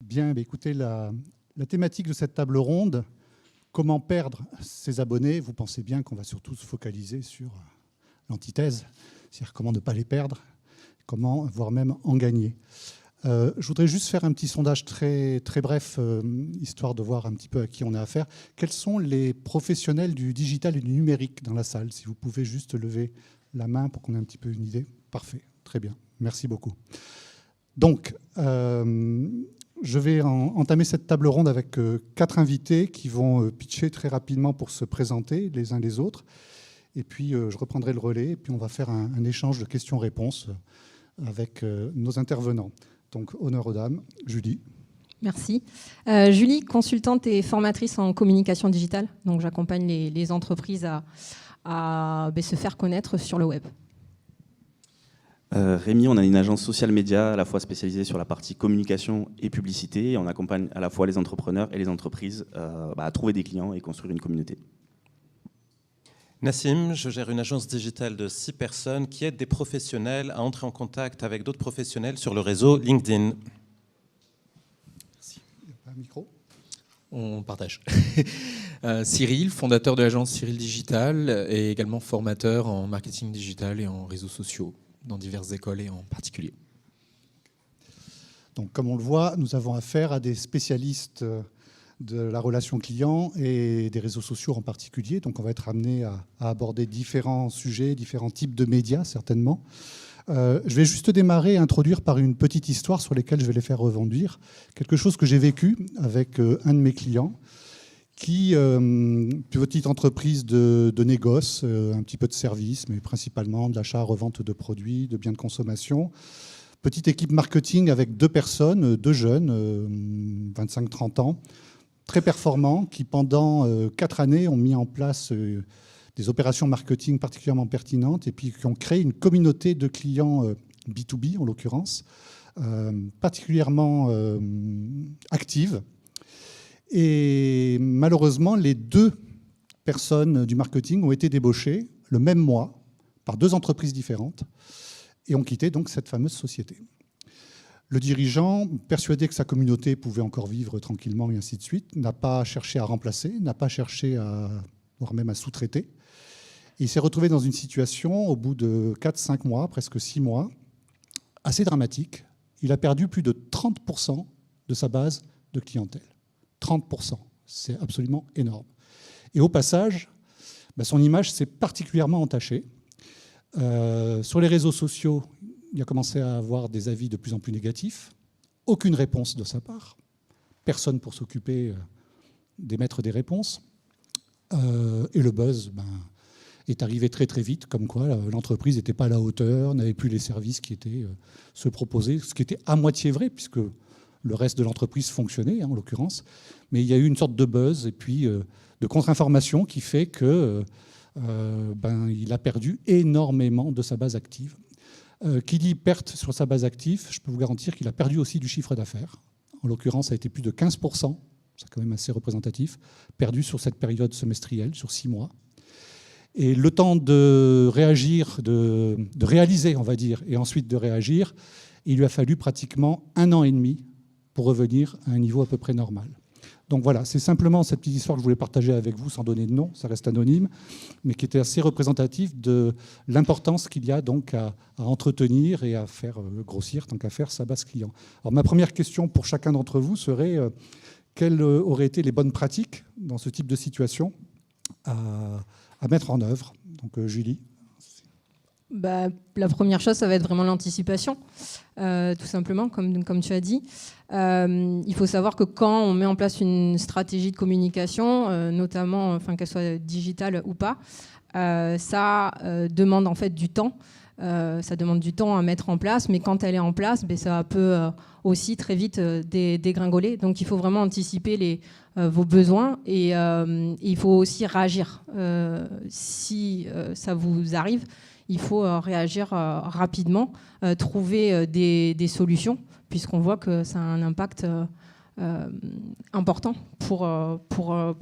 Bien, écoutez, la thématique de cette table ronde, comment perdre ses abonnés, vous pensez bien qu'on va surtout se focaliser sur l'antithèse, c'est-à-dire comment ne pas les perdre, comment, voire même en gagner. Je voudrais juste faire un petit sondage très, très bref, histoire de voir un petit peu à qui on a affaire. Quels sont les professionnels du digital et du numérique dans la salle? Si vous pouvez juste lever la main pour qu'on ait un petit peu une idée. Parfait, très bien, merci beaucoup. Donc, je vais entamer cette table ronde avec 4 invités qui vont pitcher très rapidement pour se présenter les uns les autres. Et puis, je reprendrai le relais et puis on va faire un échange de questions-réponses avec nos intervenants. Donc, honneur aux dames. Julie. Merci. Julie, consultante et formatrice en communication digitale. Donc, j'accompagne les entreprises à se faire connaître sur le web. Rémi, on a une agence social média à la fois spécialisée sur la partie communication et publicité. Et on accompagne à la fois les entrepreneurs et les entreprises à trouver des clients et construire une communauté. Nassim, je gère une agence digitale de 6 personnes qui aide des professionnels à entrer en contact avec d'autres professionnels sur le réseau LinkedIn. Merci. Il n'y a pas un micro ? On partage. Cyril, fondateur de l'agence Cyril Digital et également formateur en marketing digital et en réseaux sociaux dans diverses écoles et en particulier. Donc, comme on le voit, nous avons affaire à des spécialistes de la relation client et des réseaux sociaux en particulier. Donc, on va être amené à aborder différents sujets, différents types de médias, certainement. Je vais juste démarrer et introduire par une petite histoire sur laquelle je vais les faire rebondir. Quelque chose que j'ai vécu avec un de mes clients qui, petite entreprise de négoce, un petit peu de service, mais principalement de l'achat, revente de produits, de biens de consommation. Petite équipe marketing avec 2 personnes, 2 jeunes, 25-30 ans, très performants, qui pendant 4 années ont mis en place des opérations marketing particulièrement pertinentes et puis qui ont créé une communauté de clients B2B, en l'occurrence, particulièrement active. Et malheureusement, les 2 personnes du marketing ont été débauchées le même mois par 2 entreprises différentes et ont quitté donc cette fameuse société. Le dirigeant, persuadé que sa communauté pouvait encore vivre tranquillement et ainsi de suite, n'a pas cherché à remplacer, n'a pas cherché voire même à sous-traiter. Et il s'est retrouvé dans une situation, au bout de 4-5 mois, presque 6 mois, assez dramatique. Il a perdu plus de 30% de sa base de clientèle. 30%, c'est absolument énorme. Et au passage, son image s'est particulièrement entachée. Sur les réseaux sociaux, il a commencé à avoir des avis de plus en plus négatifs, aucune réponse de sa part, personne pour s'occuper d'émettre des réponses. Et le buzz est arrivé très très vite, comme quoi l'entreprise n'était pas à la hauteur, n'avait plus les services qui étaient se proposer, ce qui était à moitié vrai, puisque le reste de l'entreprise fonctionnait, en l'occurrence. Mais il y a eu une sorte de buzz et puis de contre-information qui fait que il a perdu énormément de sa base active. Qui dit perte sur sa base active, je peux vous garantir qu'il a perdu aussi du chiffre d'affaires. En l'occurrence, ça a été plus de 15%, c'est quand même assez représentatif, perdu sur cette période semestrielle, sur 6 mois. Et le temps de réagir, de réaliser, on va dire, et ensuite de réagir, il lui a fallu pratiquement 1 an et demi pour revenir à un niveau à peu près normal. Donc voilà, c'est simplement cette petite histoire que je voulais partager avec vous, sans donner de nom, ça reste anonyme, mais qui était assez représentatif de l'importance qu'il y a donc à entretenir et à faire grossir, tant qu'à faire, sa base client. Alors ma première question pour chacun d'entre vous serait quelles auraient été les bonnes pratiques dans ce type de situation à mettre en œuvre? Donc Julie. La première chose, ça va être vraiment l'anticipation, tout simplement, comme tu as dit. Il faut savoir que quand on met en place une stratégie de communication, notamment qu'elle soit digitale ou pas, ça demande en fait du temps. Ça demande du temps à mettre en place, mais quand elle est en place, ça peut aussi très vite dégringoler. Donc il faut vraiment anticiper vos besoins et il faut aussi réagir. Si ça vous arrive, il faut réagir rapidement, trouver des solutions, puisqu'on voit que ça a un impact important pour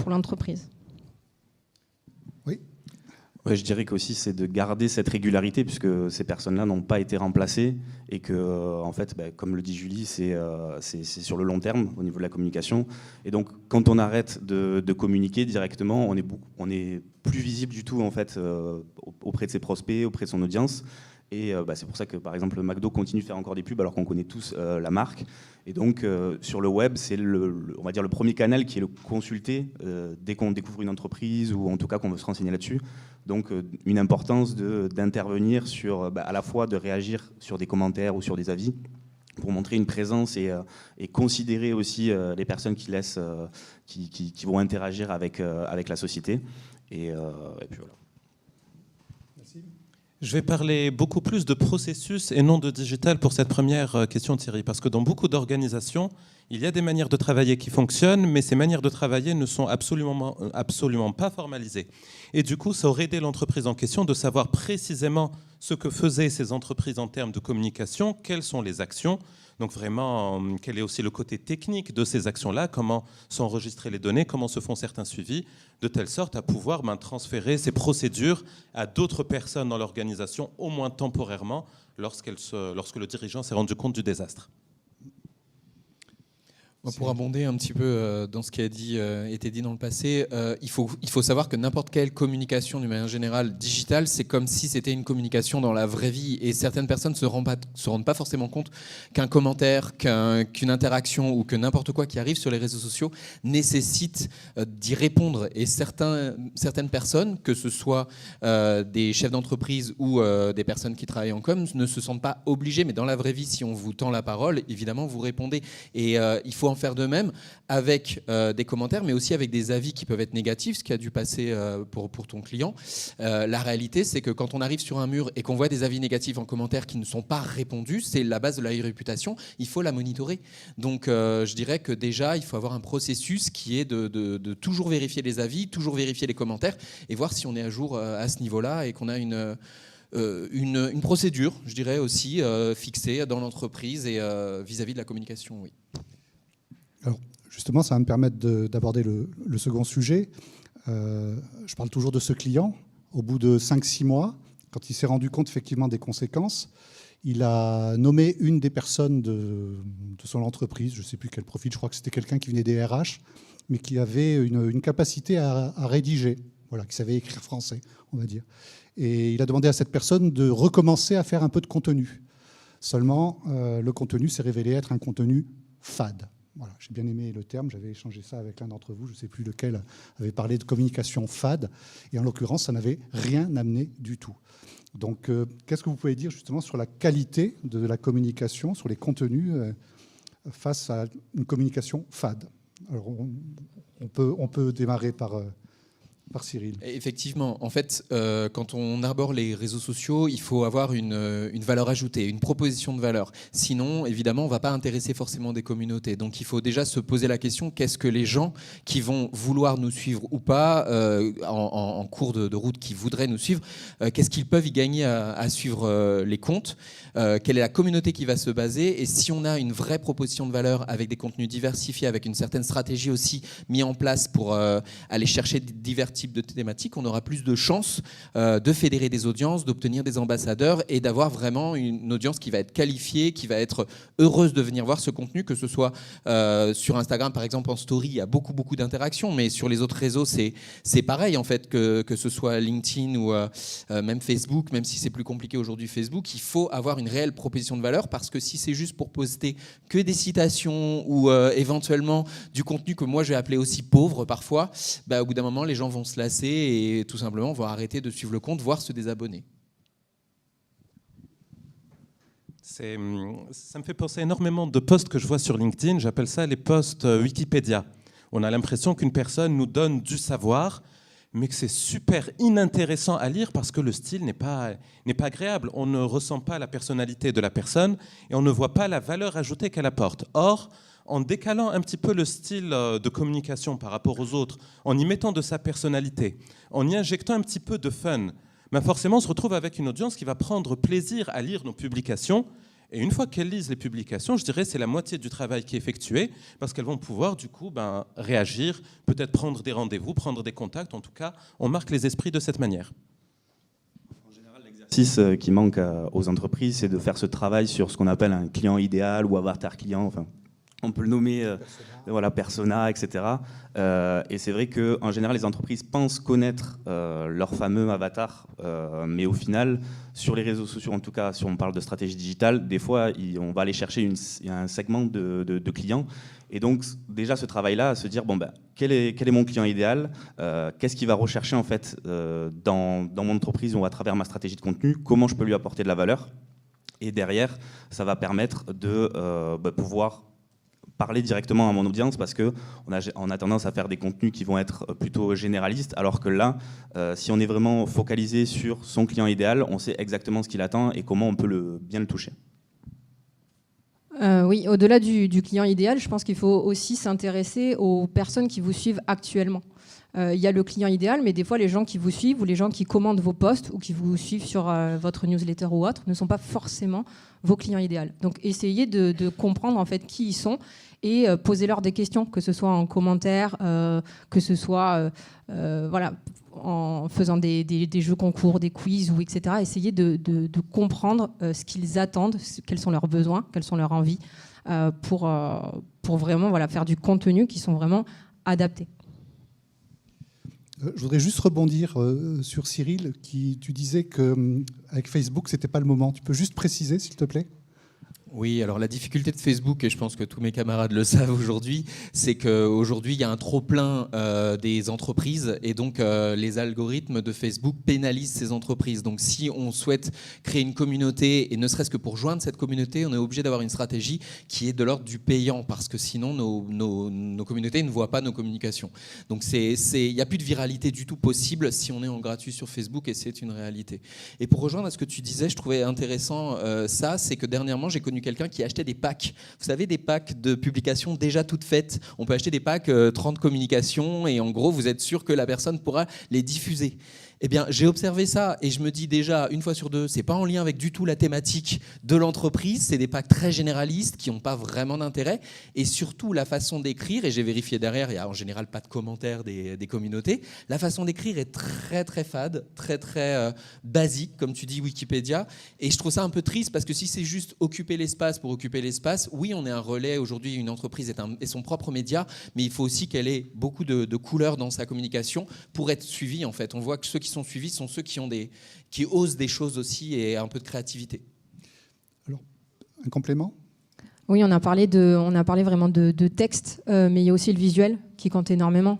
l'entreprise. Oui. Ouais, je dirais qu'aussi c'est de garder cette régularité puisque ces personnes-là n'ont pas été remplacées et que en fait, comme le dit Julie, c'est sur le long terme au niveau de la communication. Et donc, quand on arrête de communiquer directement, on est plus visible du tout en fait auprès de ses prospects, auprès de son audience. Et c'est pour ça que, par exemple, McDo continue de faire encore des pubs alors qu'on connaît tous la marque. Et donc, sur le web, c'est on va dire le premier canal qui est le consulté dès qu'on découvre une entreprise ou en tout cas qu'on veut se renseigner là-dessus. Donc, une importance d'intervenir sur, à la fois de réagir sur des commentaires ou sur des avis pour montrer une présence et considérer aussi les personnes qui vont interagir avec la société. Et puis voilà. Je vais parler beaucoup plus de processus et non de digital pour cette première question, Thierry, parce que dans beaucoup d'organisations, il y a des manières de travailler qui fonctionnent, mais ces manières de travailler ne sont absolument pas formalisées. Et du coup, ça aurait aidé l'entreprise en question de savoir précisément ce que faisaient ces entreprises en termes de communication, quelles sont les actions. Donc vraiment, quel est aussi le côté technique de ces actions-là, comment sont enregistrées les données, comment se font certains suivis, de telle sorte à pouvoir transférer ces procédures à d'autres personnes dans l'organisation, au moins temporairement, lorsque le dirigeant s'est rendu compte du désastre. Pour abonder un petit peu dans ce qui a été dit dans le passé, il faut savoir que n'importe quelle communication, d'une manière générale, digitale, c'est comme si c'était une communication dans la vraie vie. Et certaines personnes ne se rendent pas forcément compte qu'un commentaire, qu'une interaction ou que n'importe quoi qui arrive sur les réseaux sociaux nécessite d'y répondre. Et certaines personnes, que ce soit des chefs d'entreprise ou des personnes qui travaillent en com, ne se sentent pas obligées. Mais dans la vraie vie, si on vous tend la parole, évidemment, vous répondez. Et il faut en faire de même avec des commentaires, mais aussi avec des avis qui peuvent être négatifs, ce qui a dû passer pour ton client. La réalité, c'est que quand on arrive sur un mur et qu'on voit des avis négatifs en commentaire qui ne sont pas répondus, c'est la base de la réputation, il faut la monitorer. Donc je dirais que déjà, il faut avoir un processus qui est de toujours vérifier les avis, toujours vérifier les commentaires et voir si on est à jour à ce niveau-là et qu'on a une procédure, je dirais aussi, fixée dans l'entreprise et vis-à-vis de la communication, oui. Alors, justement, ça va me permettre d'aborder le second sujet. Je parle toujours de ce client. Au bout de 5-6 mois, quand il s'est rendu compte effectivement des conséquences, il a nommé une des personnes de son entreprise, je ne sais plus quel profil, je crois que c'était quelqu'un qui venait des RH, mais qui avait une capacité à rédiger, voilà, qui savait écrire français, on va dire. Et il a demandé à cette personne de recommencer à faire un peu de contenu. Seulement, le contenu s'est révélé être un contenu fade. Voilà, j'ai bien aimé le terme, j'avais échangé ça avec l'un d'entre vous, je ne sais plus lequel avait parlé de communication fade, et en l'occurrence, ça n'avait rien amené du tout. Donc, qu'est-ce que vous pouvez dire justement sur la qualité de la communication, sur les contenus face à une communication fade? Alors, on peut démarrer par Cyril. Effectivement, en fait, quand on arbore les réseaux sociaux, il faut avoir une valeur ajoutée, une proposition de valeur. Sinon, évidemment, on ne va pas intéresser forcément des communautés. Donc, il faut déjà se poser la question, qu'est-ce que les gens qui vont vouloir nous suivre ou pas, en cours de route, qui voudraient nous suivre, qu'est-ce qu'ils peuvent y gagner à suivre les comptes, quelle est la communauté qui va se baser, et si on a une vraie proposition de valeur avec des contenus diversifiés, avec une certaine stratégie aussi mise en place pour aller chercher divers types de thématiques, on aura plus de chances de fédérer des audiences, d'obtenir des ambassadeurs et d'avoir vraiment une audience qui va être qualifiée, qui va être heureuse de venir voir ce contenu, que ce soit sur Instagram par exemple en story, il y a beaucoup d'interactions, mais sur les autres réseaux c'est pareil en fait, que ce soit LinkedIn ou même Facebook, même si c'est plus compliqué aujourd'hui Facebook, il faut avoir une réelle proposition de valeur, parce que si c'est juste pour poster que des citations ou éventuellement du contenu que moi je vais appeler aussi pauvre parfois, au bout d'un moment les gens vont se lasser et tout simplement vont arrêter de suivre le compte, voire se désabonner. Ça me fait penser énormément de posts que je vois sur LinkedIn, j'appelle ça les posts Wikipédia. On a l'impression qu'une personne nous donne du savoir, mais que c'est super inintéressant à lire parce que le style n'est pas agréable. On ne ressent pas la personnalité de la personne et on ne voit pas la valeur ajoutée qu'elle apporte. Or, en décalant un petit peu le style de communication par rapport aux autres, en y mettant de sa personnalité, en y injectant un petit peu de fun, forcément on se retrouve avec une audience qui va prendre plaisir à lire nos publications. Et une fois qu'elles lisent les publications, je dirais que c'est la moitié du travail qui est effectué, parce qu'elles vont pouvoir du coup réagir, peut-être prendre des rendez-vous, prendre des contacts. En tout cas, on marque les esprits de cette manière. l'exercice qui manque aux entreprises, c'est de faire ce travail sur ce qu'on appelle un client idéal ou avatar client, enfin, on peut le nommer voilà, persona, etc. Et c'est vrai qu'en général, les entreprises pensent connaître leur fameux avatar, mais au final, sur les réseaux sociaux, en tout cas, si on parle de stratégie digitale, des fois, on va aller chercher un segment de clients. Et donc, déjà, ce travail-là, à se dire, bon, ben, quel est mon client idéal, qu'est-ce qu'il va rechercher en fait, dans mon entreprise ou à travers ma stratégie de contenu, comment je peux lui apporter de la valeur. Et derrière, ça va permettre de pouvoir parler directement à mon audience, parce qu'on a tendance à faire des contenus qui vont être plutôt généralistes, alors que là, si on est vraiment focalisé sur son client idéal, on sait exactement ce qu'il attend et comment on peut bien le toucher. Oui, au-delà du client idéal, je pense qu'il faut aussi s'intéresser aux personnes qui vous suivent actuellement. Il y a le client idéal, mais des fois, les gens qui vous suivent ou les gens qui commandent vos posts ou qui vous suivent sur votre newsletter ou autre ne sont pas forcément vos clients idéaux. Donc, essayez de comprendre en fait qui ils sont et posez-leur des questions, que ce soit en commentaire, que ce soit voilà, en faisant des jeux concours, des quiz, ou etc. Essayez de comprendre ce qu'ils attendent, quels sont leurs besoins, quelles sont leurs envies, pour vraiment voilà, faire du contenu qui sont vraiment adaptés. Je voudrais juste rebondir sur Cyril, tu disais qu'avec Facebook, ce n'était pas le moment. Tu peux juste préciser, s'il te plaît ? Oui, alors la difficulté de Facebook, et je pense que tous mes camarades le savent aujourd'hui, c'est qu'aujourd'hui, il y a un trop-plein des entreprises, et donc les algorithmes de Facebook pénalisent ces entreprises. Donc si on souhaite créer une communauté, et ne serait-ce que pour joindre cette communauté, on est obligé d'avoir une stratégie qui est de l'ordre du payant, parce que sinon nos communautés ne voient pas nos communications. Donc il n'y a plus de viralité du tout possible si on est en gratuit sur Facebook, et c'est une réalité. Et pour rejoindre à ce que tu disais, je trouvais intéressant c'est que dernièrement, j'ai connu quelqu'un qui achetait des packs. Vous savez, des packs de publications déjà toutes faites. On peut acheter des packs 30 communications et en gros, vous êtes sûr que la personne pourra les diffuser. Eh bien, j'ai observé ça et je me dis déjà, une fois sur deux, c'est pas en lien avec du tout la thématique de l'entreprise, c'est des packs très généralistes qui n'ont pas vraiment d'intérêt, et surtout la façon d'écrire, et j'ai vérifié derrière, il n'y a en général pas de commentaires des communautés, la façon d'écrire est très très fade, très très basique, comme tu dis Wikipédia, et je trouve ça un peu triste parce que si c'est juste occuper l'espace pour occuper l'espace, oui, on est un relais, aujourd'hui une entreprise est son propre média, mais il faut aussi qu'elle ait beaucoup de couleurs dans sa communication pour être suivie en fait. On voit que ceux qui sont suivis sont ceux qui osent des choses aussi et un peu de créativité. Alors, un complément ? Oui, on a parlé vraiment de texte, mais il y a aussi le visuel qui compte énormément.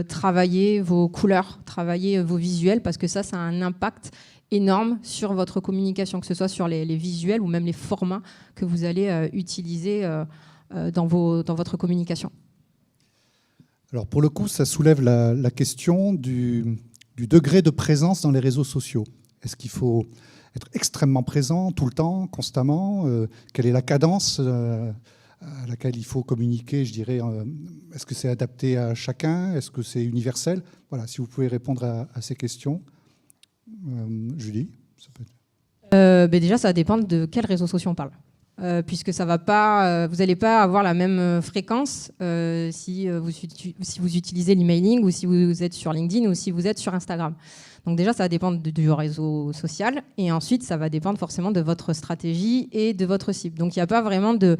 Travaillez vos couleurs, travaillez vos visuels, parce que ça a un impact énorme sur votre communication, que ce soit sur les visuels ou même les formats que vous allez utiliser dans votre communication. Alors, pour le coup, ça soulève la question du degré de présence dans les réseaux sociaux. Est-ce qu'il faut être extrêmement présent tout le temps, constamment ? Quelle est la cadence à laquelle il faut communiquer, je dirais ? Est-ce que c'est adapté à chacun ? Est-ce que c'est universel ? Voilà, si vous pouvez répondre à ces questions. Julie, ça peut être... Déjà, ça va dépendre de quels réseaux sociaux on parle. Puisque ça va pas, vous n'allez pas avoir la même fréquence si vous utilisez l'emailing ou si vous êtes sur LinkedIn ou si vous êtes sur Instagram. Donc déjà, ça va dépendre du réseau social, et ensuite, ça va dépendre forcément de votre stratégie et de votre cible. Donc il n'y a pas vraiment de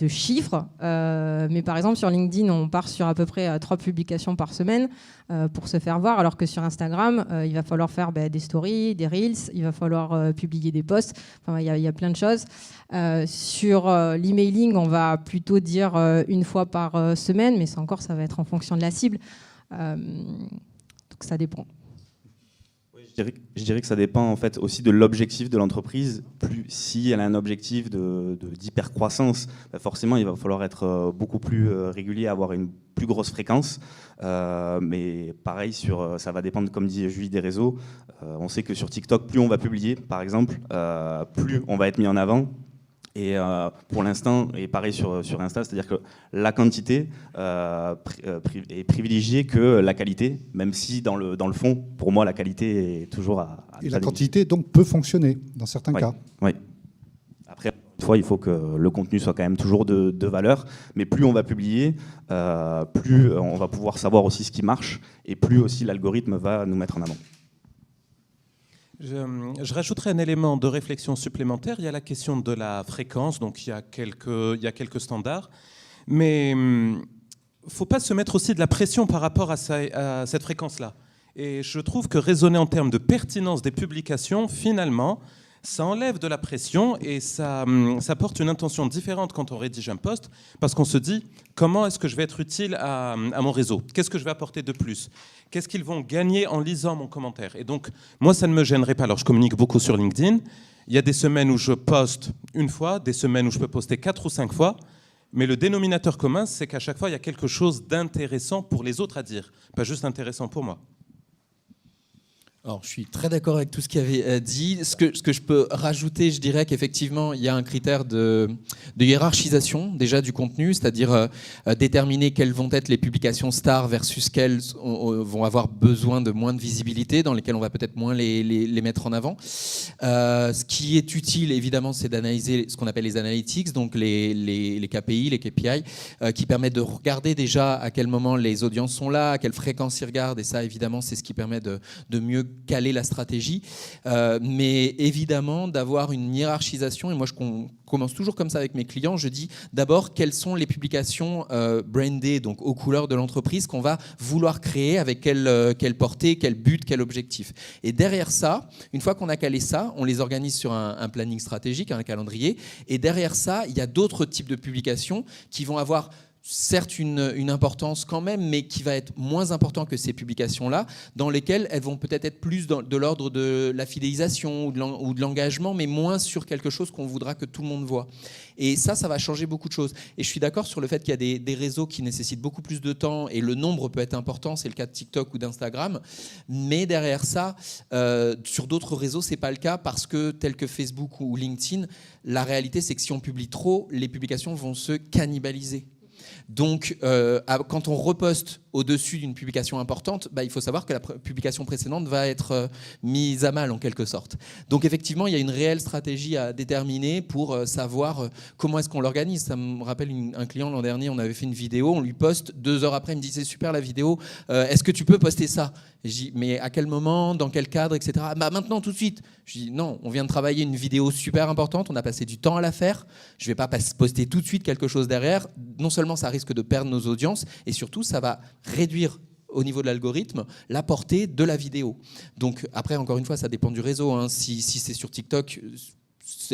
chiffres, mais par exemple sur LinkedIn, on part sur à peu près 3 publications par semaine pour se faire voir, alors que sur Instagram, il va falloir faire des stories, des reels, il va falloir publier des posts, enfin, il y a plein de choses. Sur l'emailing, on va plutôt dire une fois par semaine, mais ça va être en fonction de la cible. Donc ça dépend. Je dirais que ça dépend en fait aussi de l'objectif de l'entreprise. Si elle a un objectif d'hypercroissance, forcément il va falloir être beaucoup plus régulier, avoir une plus grosse fréquence. Mais pareil, ça va dépendre, comme dit Julie, des réseaux. On sait que sur TikTok, plus on va publier, par exemple, plus on va être mis en avant. Et pour l'instant, et pareil sur Insta, c'est-à-dire que la quantité est privilégiée que la qualité, même si dans le fond, pour moi, la qualité est toujours à et la quantité, donc, peut fonctionner dans certains cas. Oui. Après, une fois, il faut que le contenu soit quand même toujours de valeur, mais plus on va publier, plus on va pouvoir savoir aussi ce qui marche, et plus aussi l'algorithme va nous mettre en avant. Je rajouterai un élément de réflexion supplémentaire. Il y a la question de la fréquence, donc il y a quelques standards. Mais il ne faut pas se mettre aussi de la pression par rapport à cette fréquence-là. Et je trouve que raisonner en termes de pertinence des publications, finalement, ça enlève de la pression et ça porte une intention différente quand on rédige un post, parce qu'on se dit comment est-ce que je vais être utile à mon réseau ? Qu'est-ce que je vais apporter de plus ? Qu'est-ce qu'ils vont gagner en lisant mon commentaire ? Et donc, moi, ça ne me gênerait pas. Alors, je communique beaucoup sur LinkedIn. Il y a des semaines où je poste une fois, des semaines où je peux poster 4 ou 5 fois. Mais le dénominateur commun, c'est qu'à chaque fois, il y a quelque chose d'intéressant pour les autres à dire, pas juste intéressant pour moi. Alors, je suis très d'accord avec tout ce qu'il avait dit. Ce que je peux rajouter, je dirais qu'effectivement, il y a un critère de hiérarchisation déjà du contenu, c'est-à-dire déterminer quelles vont être les publications stars versus quelles vont avoir besoin de moins de visibilité, dans lesquelles on va peut-être moins les mettre en avant. Ce qui est utile, évidemment, c'est d'analyser ce qu'on appelle les analytics, donc les KPI, les KPI, qui permettent de regarder déjà à quel moment les audiences sont là, à quelle fréquence ils regardent, et ça, évidemment, c'est ce qui permet de mieux caler la stratégie, mais évidemment d'avoir une hiérarchisation, et moi je commence toujours comme ça avec mes clients, je dis d'abord quelles sont les publications brandées, donc aux couleurs de l'entreprise qu'on va vouloir créer, avec quelle portée, quel but, quel objectif. Et derrière ça, une fois qu'on a calé ça, on les organise sur un planning stratégique, un calendrier, et derrière ça, il y a d'autres types de publications qui vont avoir certes une importance quand même, mais qui va être moins important que ces publications-là, dans lesquelles elles vont peut-être être plus de l'ordre de la fidélisation ou de l'engagement, mais moins sur quelque chose qu'on voudra que tout le monde voit. Et ça va changer beaucoup de choses. Et je suis d'accord sur le fait qu'il y a des réseaux qui nécessitent beaucoup plus de temps, et le nombre peut être important, c'est le cas de TikTok ou d'Instagram, mais derrière ça, sur d'autres réseaux, c'est pas le cas, parce que tel que Facebook ou LinkedIn, la réalité, c'est que si on publie trop, les publications vont se cannibaliser. Donc, quand on reposte au-dessus d'une publication importante, il faut savoir que la publication précédente va être mise à mal en quelque sorte. Donc effectivement, il y a une réelle stratégie à déterminer pour savoir comment est-ce qu'on l'organise. Ça me rappelle un client l'an dernier, on avait fait une vidéo, on lui poste, 2 heures après, il me dit c'est super la vidéo, est-ce que tu peux poster ça ? Et je dis mais à quel moment, dans quel cadre, etc. Maintenant, tout de suite. Je dis non, on vient de travailler une vidéo super importante, on a passé du temps à la faire, je ne vais pas poster tout de suite quelque chose derrière. Non seulement ça risque de perdre nos audiences, et surtout ça va réduire au niveau de l'algorithme la portée de la vidéo. Donc après, encore une fois, ça dépend du réseau, hein. Si c'est sur TikTok,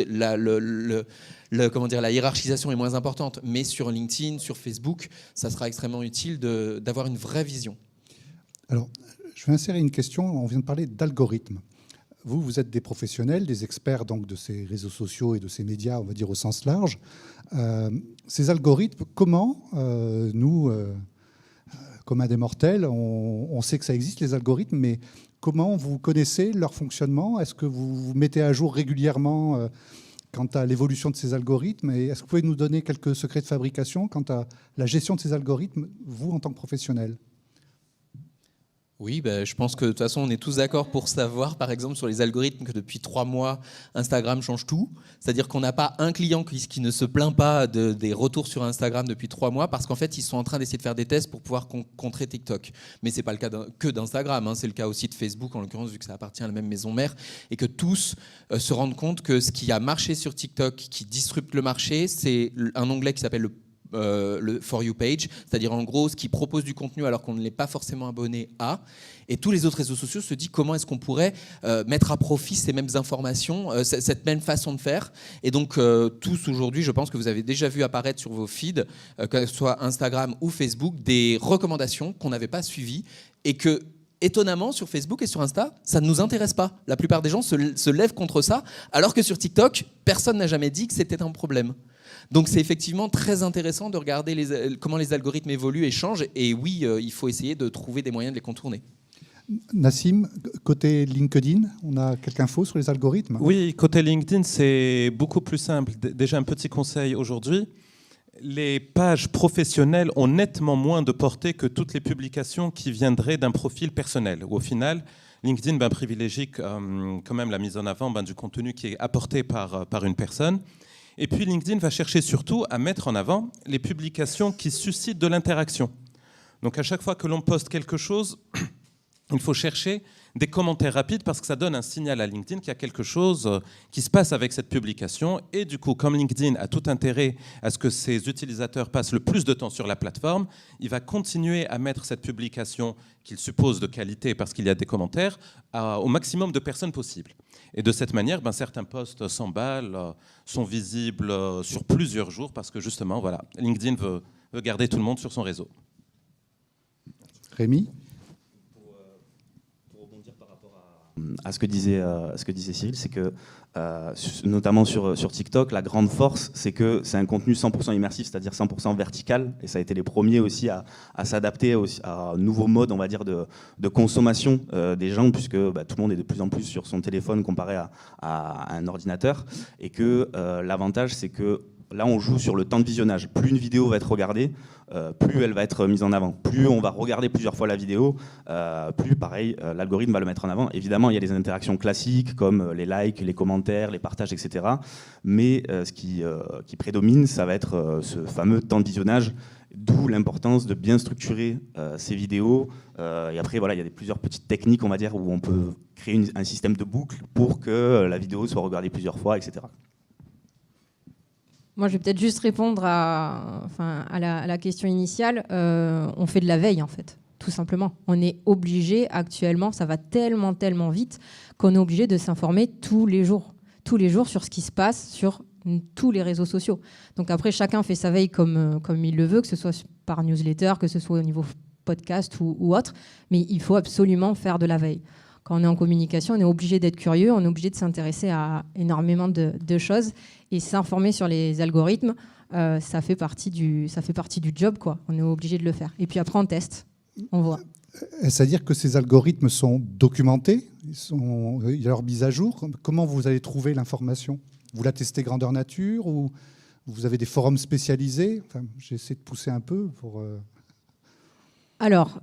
la hiérarchisation est moins importante, mais sur LinkedIn, sur Facebook, ça sera extrêmement utile d'avoir une vraie vision. Alors, je vais insérer une question. On vient de parler d'algorithmes. Vous êtes des professionnels, des experts donc, de ces réseaux sociaux et de ces médias, on va dire au sens large. Ces algorithmes, comment nous, communs des mortels, on sait que ça existe, les algorithmes, mais comment vous connaissez leur fonctionnement ? Est-ce que vous vous mettez à jour régulièrement quant à l'évolution de ces algorithmes ? Et est-ce que vous pouvez nous donner quelques secrets de fabrication quant à la gestion de ces algorithmes, vous, en tant que professionnel ? Oui, je pense que de toute façon, on est tous d'accord pour savoir, par exemple, sur les algorithmes, que depuis 3 mois, Instagram change tout. C'est-à-dire qu'on n'a pas un client qui ne se plaint pas des retours sur Instagram depuis 3 mois, parce qu'en fait, ils sont en train d'essayer de faire des tests pour pouvoir contrer TikTok. Mais ce n'est pas le cas que d'Instagram, hein. C'est le cas aussi de Facebook, en l'occurrence, vu que ça appartient à la même maison mère, et que tous se rendent compte que ce qui a marché sur TikTok, qui disrupte le marché, c'est un onglet qui s'appelle le For You page, c'est-à-dire en gros ce qui propose du contenu alors qu'on ne l'est pas forcément abonné à, et tous les autres réseaux sociaux se disent comment est-ce qu'on pourrait mettre à profit ces mêmes informations, cette même façon de faire. Et donc tous aujourd'hui, je pense que vous avez déjà vu apparaître sur vos feeds, que ce soit Instagram ou Facebook, des recommandations qu'on n'avait pas suivies, et que étonnamment, sur Facebook et sur Insta, ça ne nous intéresse pas. La plupart des gens se lèvent contre ça, alors que sur TikTok, personne n'a jamais dit que c'était un problème. Donc c'est effectivement très intéressant de regarder comment les algorithmes évoluent et changent. Et oui, il faut essayer de trouver des moyens de les contourner. Nassim, côté LinkedIn, on a quelques infos sur les algorithmes ? Oui, côté LinkedIn, c'est beaucoup plus simple. Déjà, un petit conseil aujourd'hui. Les pages professionnelles ont nettement moins de portée que toutes les publications qui viendraient d'un profil personnel. Au final, LinkedIn privilégie quand même la mise en avant du contenu qui est apporté par une personne. Et puis LinkedIn va chercher surtout à mettre en avant les publications qui suscitent de l'interaction. Donc à chaque fois que l'on poste quelque chose, il faut chercher des commentaires rapides parce que ça donne un signal à LinkedIn qu'il y a quelque chose qui se passe avec cette publication. Et du coup, comme LinkedIn a tout intérêt à ce que ses utilisateurs passent le plus de temps sur la plateforme, il va continuer à mettre cette publication qu'il suppose de qualité parce qu'il y a des commentaires au maximum de personnes possible. Et de cette manière, certains posts s'emballent, sont visibles sur plusieurs jours parce que justement, voilà, LinkedIn veut garder tout le monde sur son réseau. Rémi ? À ce que disait Cyril, c'est que notamment sur TikTok, la grande force, c'est que c'est un contenu 100% immersif, c'est-à-dire 100% vertical, et ça a été les premiers aussi à s'adapter à un nouveau mode, on va dire, de consommation des gens, puisque tout le monde est de plus en plus sur son téléphone comparé à un ordinateur, et que l'avantage, c'est que là, on joue sur le temps de visionnage. Plus une vidéo va être regardée, plus elle va être mise en avant. Plus on va regarder plusieurs fois la vidéo, plus, pareil, l'algorithme va le mettre en avant. Évidemment, il y a des interactions classiques comme les likes, les commentaires, les partages, etc. Mais ce qui prédomine, ça va être ce fameux temps de visionnage, d'où l'importance de bien structurer ces vidéos. Et après, voilà, il y a plusieurs petites techniques, on va dire, où on peut créer un système de boucle pour que la vidéo soit regardée plusieurs fois, etc. Moi, je vais peut-être juste répondre à la question initiale. On fait de la veille, en fait, tout simplement. On est obligé, actuellement, ça va tellement vite, qu'on est obligé de s'informer tous les jours sur ce qui se passe sur tous les réseaux sociaux. Donc après, chacun fait sa veille comme il le veut, que ce soit par newsletter, que ce soit au niveau podcast ou autre, mais il faut absolument faire de la veille. Quand on est en communication, on est obligé d'être curieux, on est obligé de s'intéresser à énormément de choses et s'informer sur les algorithmes, ça fait partie du job, quoi. On est obligé de le faire. Et puis après, on teste, on voit. C'est-à-dire que ces algorithmes sont documentés, il y a leur mise à jour. Comment vous allez trouver l'information ? Vous la testez grandeur nature ou vous avez des forums spécialisés ? J'essaie de pousser un peu pour... Alors,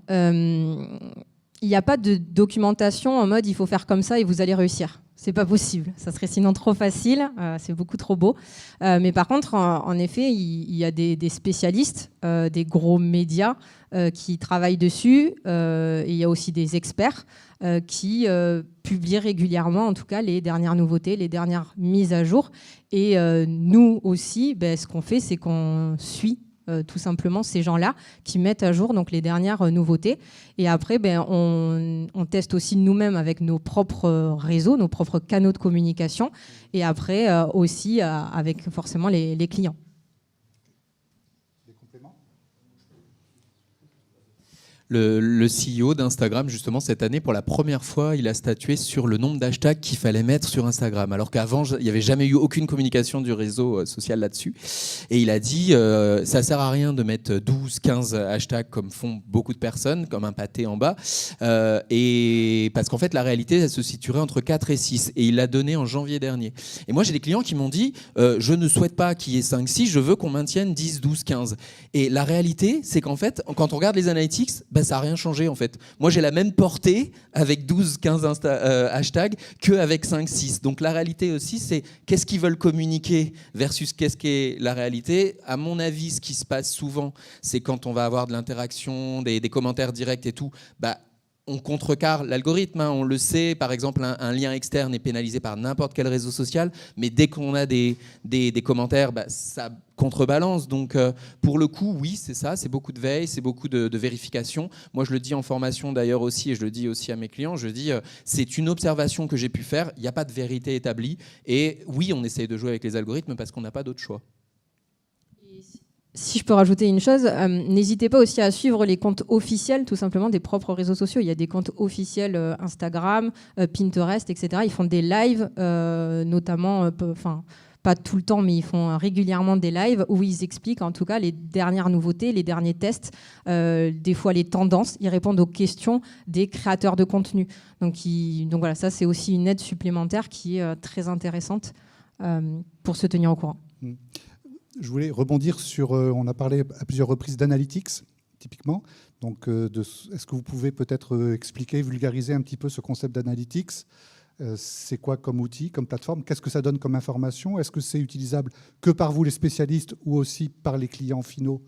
il n'y a pas de documentation en mode il faut faire comme ça et vous allez réussir. C'est pas possible. Ça serait sinon trop facile. C'est beaucoup trop beau. Mais par contre, en effet, il y a des spécialistes, des gros médias qui travaillent dessus. Et il y a aussi des experts qui publient régulièrement, en tout cas, les dernières nouveautés, les dernières mises à jour. Et nous aussi, ce qu'on fait, c'est qu'on suit tout simplement ces gens-là qui mettent à jour donc les dernières nouveautés. Et après, on teste aussi nous-mêmes avec nos propres réseaux, nos propres canaux de communication, et après aussi avec forcément les clients. Des compléments ? Le CEO d'Instagram, justement, cette année, pour la première fois, il a statué sur le nombre d'hashtags qu'il fallait mettre sur Instagram, alors qu'avant, il n'y avait jamais eu aucune communication du réseau social là-dessus. Et il a dit, ça sert à rien de mettre 12, 15 hashtags comme font beaucoup de personnes, comme un pâté en bas, et parce qu'en fait, la réalité, elle se situerait entre 4 et 6. Et il l'a donné en janvier dernier. Et moi, j'ai des clients qui m'ont dit, je ne souhaite pas qu'il y ait 5, 6, je veux qu'on maintienne 10, 12, 15. Et la réalité, c'est qu'en fait, quand on regarde les analytics, ça n'a rien changé en fait. Moi j'ai la même portée avec 12, 15 hashtags qu'avec 5, 6. Donc la réalité aussi c'est qu'est-ce qu'ils veulent communiquer versus qu'est-ce qu'est la réalité. À mon avis, ce qui se passe souvent, c'est quand on va avoir de l'interaction, des commentaires directs et tout, on contrecarre l'algorithme, on le sait. Par exemple, un lien externe est pénalisé par n'importe quel réseau social, mais dès qu'on a des commentaires, ça contrebalance. Donc, pour le coup, oui, c'est ça, c'est beaucoup de veille, c'est beaucoup de vérification. Moi, je le dis en formation d'ailleurs aussi, et je le dis aussi à mes clients, je dis, c'est une observation que j'ai pu faire, il n'y a pas de vérité établie. Et oui, on essaye de jouer avec les algorithmes parce qu'on n'a pas d'autre choix. Si je peux rajouter une chose, n'hésitez pas aussi à suivre les comptes officiels, tout simplement, des propres réseaux sociaux. Il y a des comptes officiels Instagram, Pinterest, etc. Ils font des lives, notamment, pas tout le temps, mais ils font régulièrement des lives où ils expliquent en tout cas les dernières nouveautés, les derniers tests, des fois les tendances. Ils répondent aux questions des créateurs de contenu. Donc voilà, ça c'est aussi une aide supplémentaire qui est très intéressante pour se tenir au courant. Je voulais rebondir sur, on a parlé à plusieurs reprises d'analytics, typiquement. Donc, est-ce que vous pouvez peut-être expliquer, vulgariser un petit peu ce concept d'analytics ? C'est quoi comme outil, comme plateforme ? Qu'est-ce que ça donne comme information ? Est-ce que c'est utilisable que par vous, les spécialistes, ou aussi par les clients finaux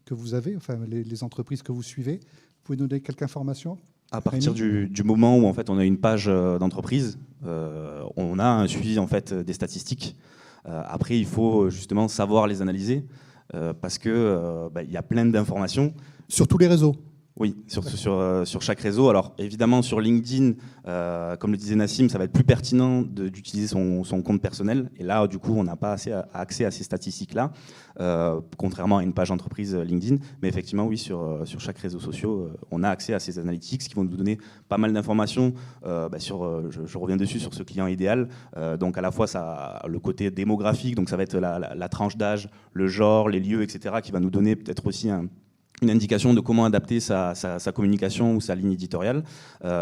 que vous avez, enfin les entreprises que vous suivez ? Vous pouvez donner quelques informations ? À partir du moment où en fait, on a une page d'entreprise, on a un suivi en fait, des statistiques. Après, il faut justement savoir les analyser parce que il y a plein d'informations. Sur tous les réseaux? Oui, sur chaque réseau. Alors évidemment sur LinkedIn, comme le disait Nassim, ça va être plus pertinent d'utiliser son compte personnel. Et là, du coup, on n'a pas accès à ces statistiques-là, contrairement à une page entreprise LinkedIn. Mais effectivement, oui, sur chaque réseau social, on a accès à ces analytics qui vont nous donner pas mal d'informations je reviens dessus, sur ce client idéal. Donc à la fois, ça a le côté démographique, donc ça va être la tranche d'âge, le genre, les lieux, etc., qui va nous donner peut-être aussi une indication de comment adapter sa communication ou sa ligne éditoriale.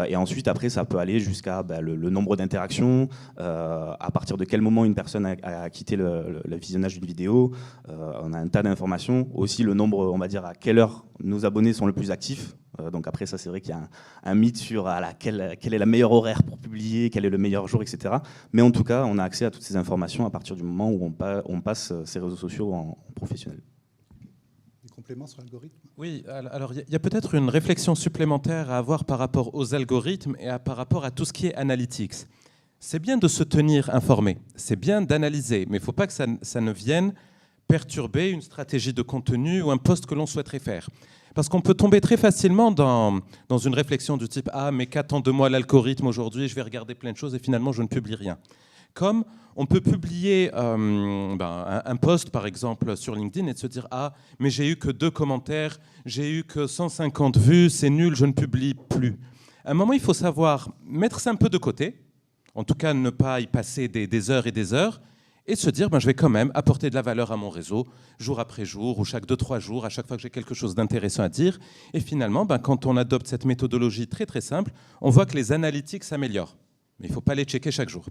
Et ensuite, après, ça peut aller jusqu'à le nombre d'interactions, à partir de quel moment une personne a quitté le visionnage d'une vidéo. On a un tas d'informations. Aussi, le nombre, on va dire, à quelle heure nos abonnés sont le plus actifs. Donc après, ça, c'est vrai qu'il y a un mythe sur quel est la meilleure horaire pour publier, quel est le meilleur jour, etc. Mais en tout cas, on a accès à toutes ces informations à partir du moment où on passe ces réseaux sociaux en professionnel. Complément sur l'algorithme? Oui, alors il y a peut-être une réflexion supplémentaire à avoir par rapport aux algorithmes et par rapport à tout ce qui est analytics. C'est bien de se tenir informé, c'est bien d'analyser, mais il ne faut pas que ça ne vienne perturber une stratégie de contenu ou un post que l'on souhaiterait faire. Parce qu'on peut tomber très facilement dans une réflexion du type « Ah, mais qu'attend de moi l'algorithme aujourd'hui, je vais regarder plein de choses et finalement je ne publie rien ». Comme on peut publier un post, par exemple, sur LinkedIn et de se dire « Ah, mais j'ai eu que 2 commentaires, j'ai eu que 150 vues, c'est nul, je ne publie plus ». À un moment, il faut savoir mettre ça un peu de côté, en tout cas ne pas y passer des heures et des heures, et se dire je vais quand même apporter de la valeur à mon réseau, jour après jour, ou chaque 2-3 jours, à chaque fois que j'ai quelque chose d'intéressant à dire. Et finalement, quand on adopte cette méthodologie très très simple, on voit que les analytics s'améliorent. Mais il ne faut pas les checker chaque jour.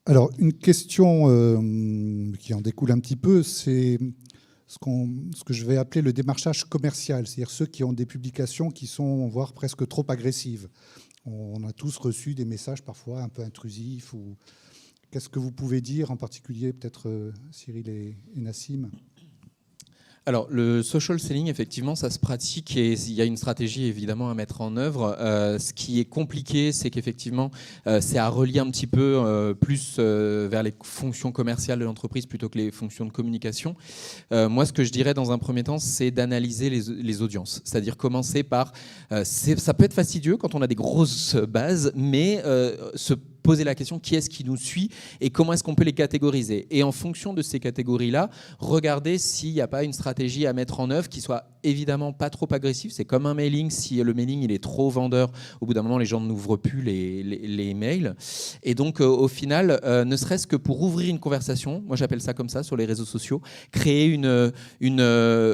Alors, une question qui en découle un petit peu, c'est ce que je vais appeler le démarchage commercial, c'est-à-dire ceux qui ont des publications qui sont, voire presque trop agressives. On a tous reçu des messages parfois un peu intrusifs. Qu'est-ce que vous pouvez dire, en particulier peut-être Cyril et Nassim? Alors, le social selling, effectivement, ça se pratique et il y a une stratégie évidemment à mettre en œuvre. Ce qui est compliqué, c'est qu'effectivement, c'est à relier un petit peu plus vers les fonctions commerciales de l'entreprise plutôt que les fonctions de communication. Moi, ce que je dirais dans un premier temps, c'est d'analyser les audiences. C'est-à-dire commencer par... ça peut être fastidieux quand on a des grosses bases, mais se poser la question qui est-ce qui nous suit et comment est-ce qu'on peut les catégoriser. Et en fonction de ces catégories-là, regarder s'il n'y a pas une stratégie à mettre en œuvre qui soit évidemment pas trop agressive. C'est comme un mailing. Si le mailing il est trop vendeur, au bout d'un moment, les gens n'ouvrent plus les mails. Et donc, au final, ne serait-ce que pour ouvrir une conversation, moi j'appelle ça comme ça sur les réseaux sociaux, créer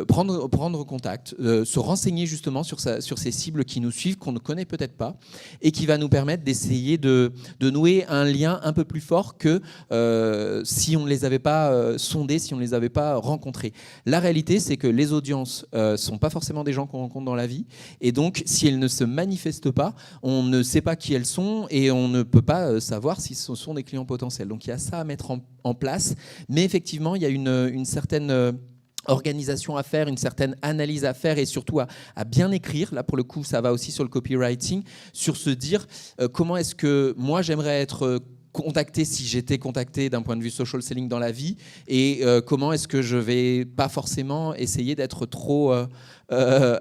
prendre contact, se renseigner justement sur ces cibles qui nous suivent, qu'on ne connaît peut-être pas, et qui va nous permettre d'essayer de nouer un lien un peu plus fort que si on ne les avait pas sondés, si on ne les avait pas rencontrés. La réalité, c'est que les audiences ne sont pas forcément des gens qu'on rencontre dans la vie. Et donc, si elles ne se manifestent pas, on ne sait pas qui elles sont et on ne peut pas savoir si ce sont des clients potentiels. Donc, il y a ça à mettre en place. Mais effectivement, il y a une certaine... organisation à faire, une certaine analyse à faire et surtout à bien écrire. Là, pour le coup, ça va aussi sur le copywriting, sur se dire comment est-ce que moi, j'aimerais être contacté si j'étais contacté d'un point de vue social selling dans la vie et comment est-ce que je vais pas forcément essayer d'être trop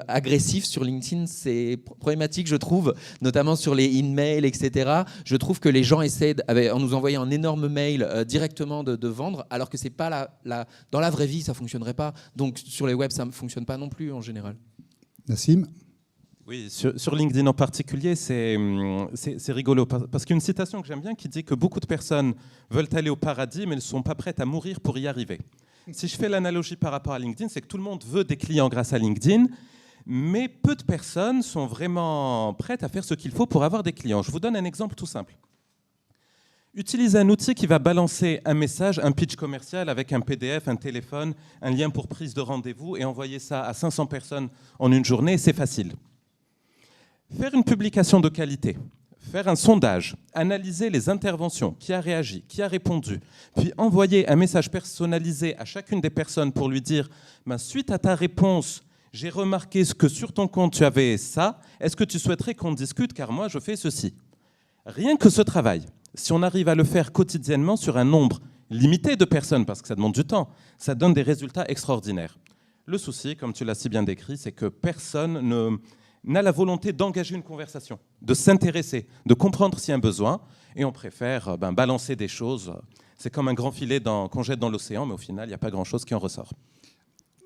agressif sur LinkedIn. C'est problématique, je trouve, notamment sur les in-mails, etc. Je trouve que les gens essaient, en nous envoyant un énorme mail directement de vendre, alors que c'est pas dans la vraie vie, ça fonctionnerait pas. Donc sur les webs, ça ne fonctionne pas non plus en général. Nassim? Oui, sur LinkedIn en particulier, c'est rigolo, parce qu'il y a une citation que j'aime bien qui dit que beaucoup de personnes veulent aller au paradis, mais ne sont pas prêtes à mourir pour y arriver. Si je fais l'analogie par rapport à LinkedIn, c'est que tout le monde veut des clients grâce à LinkedIn, mais peu de personnes sont vraiment prêtes à faire ce qu'il faut pour avoir des clients. Je vous donne un exemple tout simple. Utilisez un outil qui va balancer un message, un pitch commercial avec un PDF, un téléphone, un lien pour prise de rendez-vous et envoyer ça à 500 personnes en une journée, c'est facile. Faire une publication de qualité, faire un sondage, analyser les interventions, qui a réagi, qui a répondu, puis envoyer un message personnalisé à chacune des personnes pour lui dire suite à ta réponse, J'ai remarqué que sur ton compte, tu avais ça. Est-ce que tu souhaiterais qu'on discute car moi, je fais ceci. Rien que ce travail, si on arrive à le faire quotidiennement sur un nombre limité de personnes, parce que ça demande du temps, ça donne des résultats extraordinaires. Le souci, comme tu l'as si bien décrit, c'est que personne n'a la volonté d'engager une conversation, de s'intéresser, de comprendre s'il y a un besoin, et on préfère balancer des choses. C'est comme un grand filet qu'on jette dans l'océan, mais au final, il n'y a pas grand-chose qui en ressort.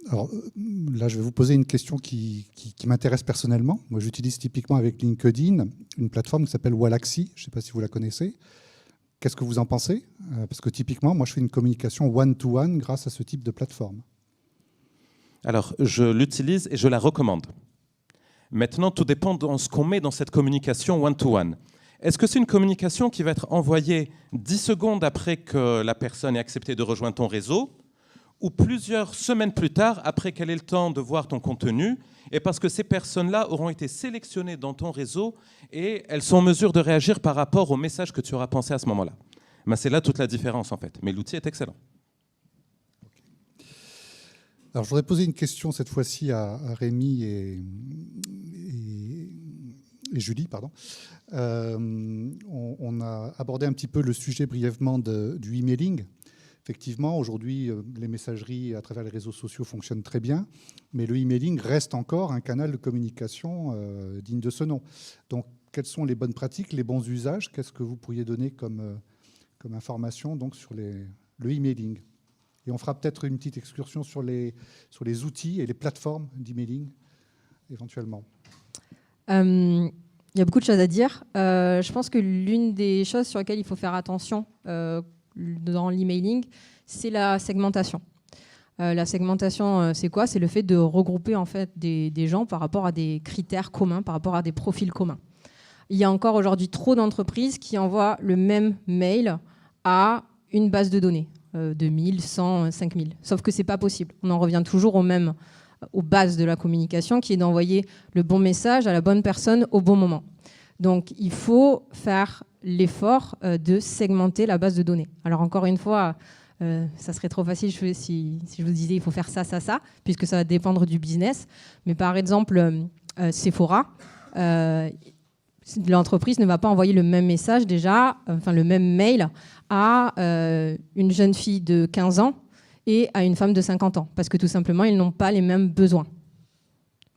Alors là, je vais vous poser une question qui m'intéresse personnellement. Moi, j'utilise typiquement avec LinkedIn une plateforme qui s'appelle Wallaxy. Je ne sais pas si vous la connaissez. Qu'est-ce que vous en pensez? Parce que typiquement, moi, je fais une communication one-to-one grâce à ce type de plateforme. Alors, je l'utilise et je la recommande. Maintenant, tout dépend de ce qu'on met dans cette communication one-to-one. Est-ce que c'est une communication qui va être envoyée 10 secondes après que la personne ait accepté de rejoindre ton réseau, ou plusieurs semaines plus tard, après qu'elle ait le temps de voir ton contenu, et parce que ces personnes-là auront été sélectionnées dans ton réseau et elles sont en mesure de réagir par rapport au message que tu auras pensé à ce moment-là. C'est là toute la différence, en fait. Mais l'outil est excellent. Alors, je voudrais poser une question cette fois-ci à Rémi et Julie. Pardon. On a abordé un petit peu le sujet brièvement du emailing. Effectivement, aujourd'hui, les messageries à travers les réseaux sociaux fonctionnent très bien, mais le emailing reste encore un canal de communication digne de ce nom. Donc, quelles sont les bonnes pratiques, les bons usages? Qu'est-ce que vous pourriez donner comme information donc, sur le emailing? Et on fera peut-être une petite excursion sur les outils et les plateformes d'emailing, éventuellement. Il y a beaucoup de choses à dire. Je pense que l'une des choses sur lesquelles il faut faire attention dans l'emailing, c'est la segmentation. La segmentation, c'est quoi? C'est le fait de regrouper en fait, des gens par rapport à des critères communs, par rapport à des profils communs. Il y a encore aujourd'hui trop d'entreprises qui envoient le même mail à une base de données. 2000, 100, 5000. Sauf que ce n'est pas possible. On en revient toujours aux bases de la communication, qui est d'envoyer le bon message à la bonne personne au bon moment. Donc, il faut faire l'effort de segmenter la base de données. Alors, encore une fois, ça serait trop facile si je vous disais il faut faire ça, ça, ça, puisque ça va dépendre du business. Mais par exemple, Sephora, l'entreprise ne va pas envoyer le même message déjà, enfin le même mail à une jeune fille de 15 ans et à une femme de 50 ans, parce que tout simplement, ils n'ont pas les mêmes besoins.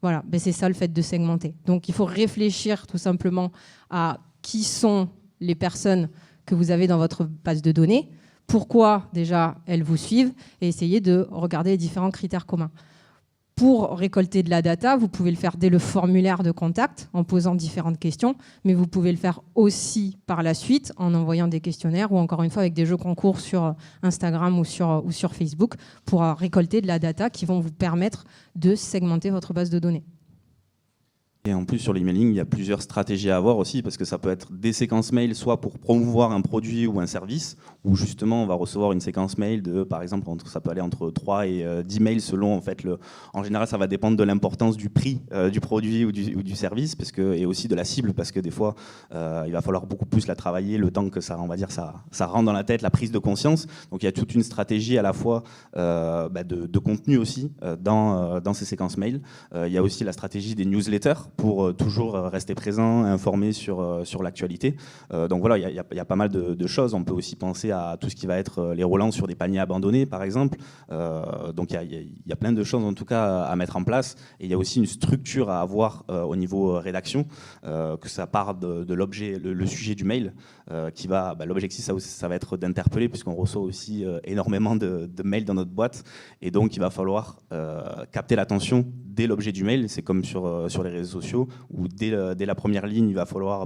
Voilà, ben c'est ça le fait de segmenter. Donc il faut réfléchir tout simplement à qui sont les personnes que vous avez dans votre base de données, pourquoi déjà elles vous suivent, et essayer de regarder les différents critères communs. Pour récolter de la data, vous pouvez le faire dès le formulaire de contact en posant différentes questions, mais vous pouvez le faire aussi par la suite en envoyant des questionnaires ou encore une fois avec des jeux concours sur Instagram ou sur Facebook pour récolter de la data qui vont vous permettre de segmenter votre base de données. Et en plus, sur l'emailing, il y a plusieurs stratégies à avoir aussi, parce que ça peut être des séquences mail, soit pour promouvoir un produit ou un service, où justement on va recevoir une séquence mail de, par exemple, ça peut aller entre 3 et 10 mails selon, en fait, en général, ça va dépendre de l'importance du prix du produit ou du service, et aussi de la cible, parce que des fois, il va falloir beaucoup plus la travailler, le temps que ça, on va dire, ça rentre dans la tête, la prise de conscience. Donc il y a toute une stratégie à la fois de contenu aussi dans ces séquences mail. Il y a aussi la stratégie des newsletters, pour toujours rester présent, informé sur l'actualité. Donc voilà, il y a pas mal de choses. On peut aussi penser à tout ce qui va être les relances sur des paniers abandonnés, par exemple. Donc il y a plein de choses, en tout cas, à mettre en place. Et il y a aussi une structure à avoir au niveau rédaction, que ça part de l'objet, le sujet du mail, qui va... l'objectif, ça va être d'interpeller, puisqu'on reçoit aussi énormément de mails dans notre boîte. Et donc, il va falloir capter l'attention dès l'objet du mail. C'est comme sur les réseaux sociaux, où dès la première ligne, il va falloir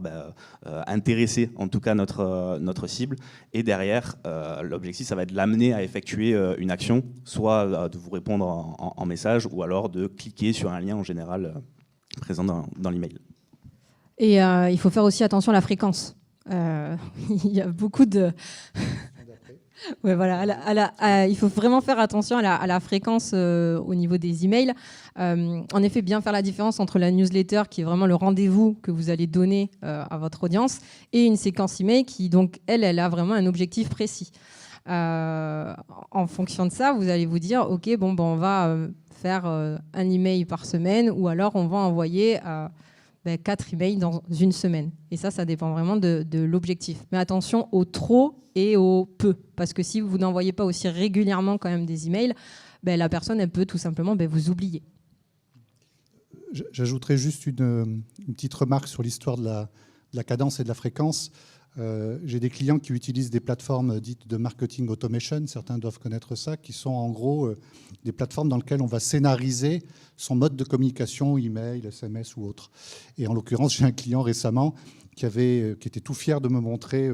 intéresser en tout cas notre cible. Et derrière, l'objectif, ça va être de l'amener à effectuer une action, soit de vous répondre en message, ou alors de cliquer sur un lien en général présent dans l'email. Et il faut faire aussi attention à la fréquence. Il y a beaucoup de... Ouais, voilà, il faut vraiment faire attention à la fréquence au niveau des emails. En effet, bien faire la différence entre la newsletter, qui est vraiment le rendez-vous que vous allez donner à votre audience, et une séquence email qui, donc, elle a vraiment un objectif précis. En fonction de ça, vous allez vous dire, OK, on va faire un email par semaine, ou alors on va envoyer 4 emails dans une semaine. Et ça dépend vraiment de l'objectif. Mais attention au trop et au peu, parce que si vous n'envoyez pas aussi régulièrement quand même des emails, la personne, elle peut tout simplement vous oublier. J'ajouterais juste une petite remarque sur l'histoire de la cadence et de la fréquence. J'ai des clients qui utilisent des plateformes dites de marketing automation, certains doivent connaître ça, qui sont en gros des plateformes dans lesquelles on va scénariser son mode de communication, email, SMS ou autre. Et en l'occurrence, j'ai un client récemment qui était tout fier de me montrer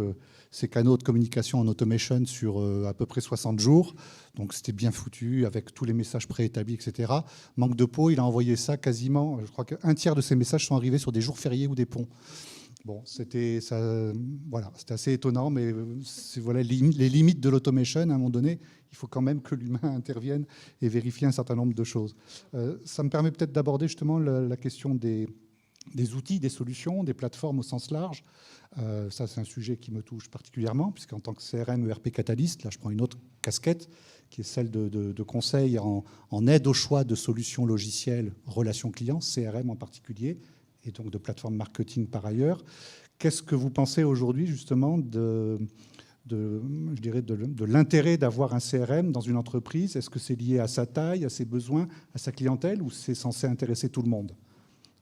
ses canaux de communication en automation sur à peu près 60 jours. Donc c'était bien foutu, avec tous les messages préétablis, etc. Manque de peau, il a envoyé ça quasiment, je crois qu'un tiers de ses messages sont arrivés sur des jours fériés ou des ponts. Bon, c'était assez étonnant, mais c'est les limites de l'automation. À un moment donné, il faut quand même que l'humain intervienne et vérifie un certain nombre de choses. Ça me permet peut-être d'aborder justement la question des outils, des solutions, des plateformes au sens large. Ça, c'est un sujet qui me touche particulièrement, puisqu'en tant que CRM ERP Catalyst, là, je prends une autre casquette, qui est celle de conseil en aide au choix de solutions logicielles, relations clients, CRM en particulier, et donc de plateformes marketing par ailleurs. Qu'est-ce que vous pensez aujourd'hui justement de l'intérêt d'avoir un CRM dans une entreprise? Est-ce que c'est lié à sa taille, à ses besoins, à sa clientèle, ou c'est censé intéresser tout le monde?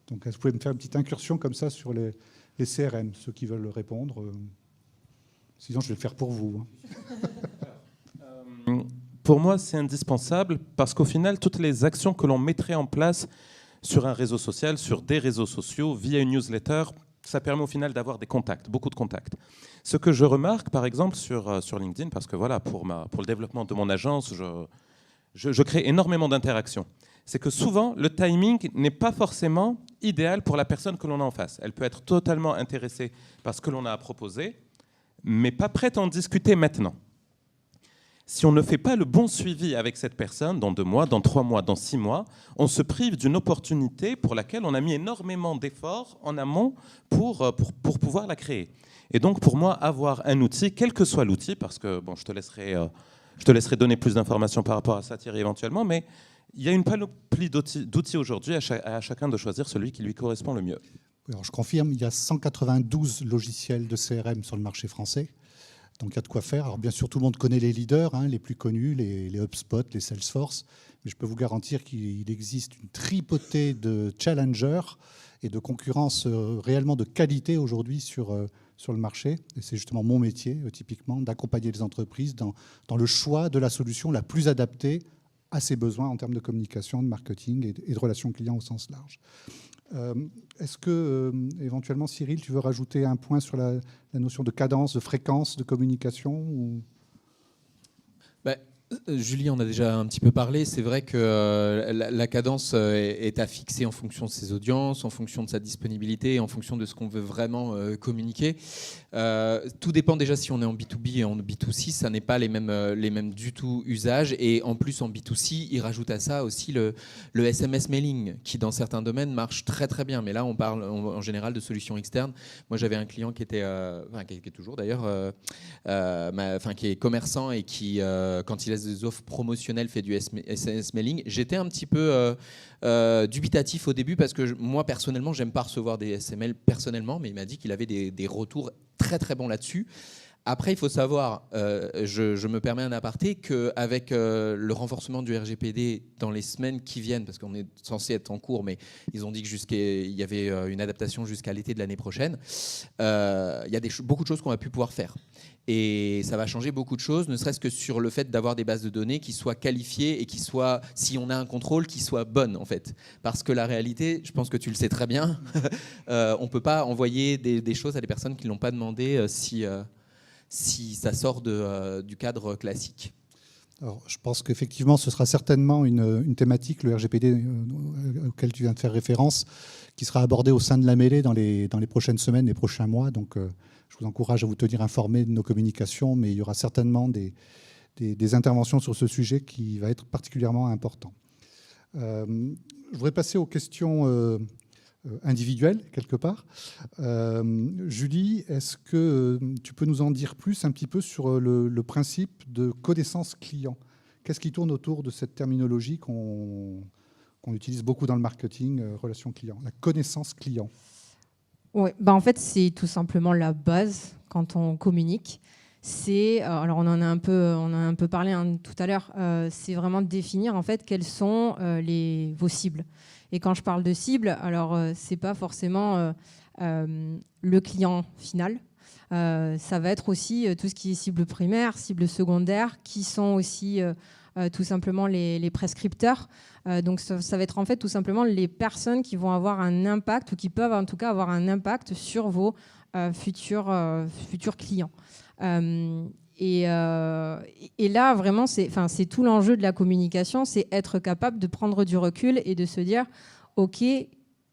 Donc, est-ce que vous pouvez me faire une petite incursion comme ça sur les CRM, ceux qui veulent répondre? Sinon, je vais le faire pour vous. Pour moi, c'est indispensable parce qu'au final, toutes les actions que l'on mettrait en place sur un réseau social, sur des réseaux sociaux, via une newsletter, ça permet au final d'avoir des contacts, beaucoup de contacts. Ce que je remarque, par exemple, sur LinkedIn, parce que voilà, pour le développement de mon agence, je crée énormément d'interactions. C'est que souvent, le timing n'est pas forcément idéal pour la personne que l'on a en face. Elle peut être totalement intéressée par ce que l'on a à proposer, mais pas prête à en discuter maintenant. Si on ne fait pas le bon suivi avec cette personne, dans 2 mois, dans 3 mois, dans 6 mois, on se prive d'une opportunité pour laquelle on a mis énormément d'efforts en amont pour pouvoir la créer. Et donc, pour moi, avoir un outil, quel que soit l'outil, parce que bon, je te laisserai donner plus d'informations par rapport à ça, Thierry, éventuellement, mais il y a une panoplie d'outils aujourd'hui, à chacun de choisir celui qui lui correspond le mieux. Alors, je confirme, il y a 192 logiciels de CRM sur le marché français. Donc il y a de quoi faire. Alors bien sûr, tout le monde connaît les leaders, les plus connus, les HubSpot, les Salesforce. Mais je peux vous garantir qu'il existe une tripotée de challengers et de concurrence réellement de qualité aujourd'hui sur le marché. Et c'est justement mon métier, typiquement, d'accompagner les entreprises dans le choix de la solution la plus adaptée à ses besoins en termes de communication, de marketing et de relations clients au sens large. Est-ce que, éventuellement, Cyril, tu veux rajouter un point sur la notion de cadence, de fréquence de communication ou... Julie en a déjà un petit peu parlé. C'est vrai que la cadence est à fixer en fonction de ses audiences, en fonction de sa disponibilité, en fonction de ce qu'on veut vraiment communiquer. Tout dépend déjà si on est en B2B et en B2C. Ça n'est pas les mêmes du tout usages. Et en plus, en B2C, il rajoute à ça aussi le SMS mailing qui, dans certains domaines, marche très très bien. Mais là, on parle en général de solutions externes. Moi, j'avais un client qui était, qui est toujours d'ailleurs, qui est commerçant et qui, quand il a des offres promotionnelles, fait du SMS mailing. J'étais un petit peu dubitatif au début parce que moi, personnellement, j'aime pas recevoir des SML personnellement, mais il m'a dit qu'il avait des retours très très bons là-dessus. Après, il faut savoir, je me permets un aparté, qu'avec le renforcement du RGPD dans les semaines qui viennent, parce qu'on est censé être en cours, mais ils ont dit qu'il y avait une adaptation jusqu'à l'été de l'année prochaine, il y a beaucoup de choses qu'on va plus pouvoir faire. Et ça va changer beaucoup de choses, ne serait-ce que sur le fait d'avoir des bases de données qui soient qualifiées et qui soient, si on a un contrôle, qui soient bonnes en fait. Parce que la réalité, je pense que tu le sais très bien, on ne peut pas envoyer des choses à des personnes qui ne l'ont pas demandé si ça sort du cadre classique. Alors, je pense qu'effectivement, ce sera certainement une thématique, le RGPD auquel tu viens de faire référence, qui sera abordée au sein de la mêlée dans les prochaines semaines, les prochains mois. Donc, je vous encourage à vous tenir informés de nos communications, mais il y aura certainement des interventions sur ce sujet qui va être particulièrement important. Je voudrais passer aux questions individuel, quelque part. Julie, est-ce que tu peux nous en dire plus un petit peu sur le principe de connaissance client? Qu'est-ce qui tourne autour de cette terminologie qu'on utilise beaucoup dans le marketing, relation client, la connaissance client? Ouais, bah en fait, c'est tout simplement la base quand on communique. Alors on en a un peu parlé tout à l'heure, c'est vraiment de définir en fait quelles sont vos cibles. Et quand je parle de cible, alors c'est pas forcément le client final. Ça va être aussi tout ce qui est cible primaire, cible secondaire, qui sont aussi tout simplement les prescripteurs. Donc ça va être en fait tout simplement les personnes qui vont avoir un impact ou qui peuvent en tout cas avoir un impact sur vos futurs clients. Et là, vraiment, c'est tout l'enjeu de la communication, c'est être capable de prendre du recul et de se dire, OK,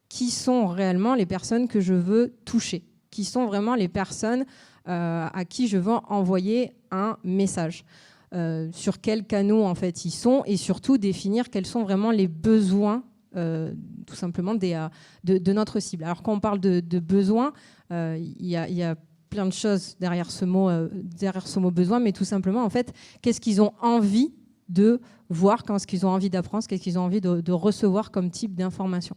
qui sont réellement les personnes que je veux toucher? Qui sont vraiment les personnes à qui je veux envoyer un message? Sur quels canaux, en fait, ils sont, et surtout définir quels sont vraiment les besoins, tout simplement, de notre cible. Alors, quand on parle de besoins, il y a plein de choses derrière ce mot besoin, mais tout simplement, en fait, qu'est-ce qu'ils ont envie de voir, qu'est-ce qu'ils ont envie d'apprendre, qu'est-ce qu'ils ont envie de recevoir comme type d'information.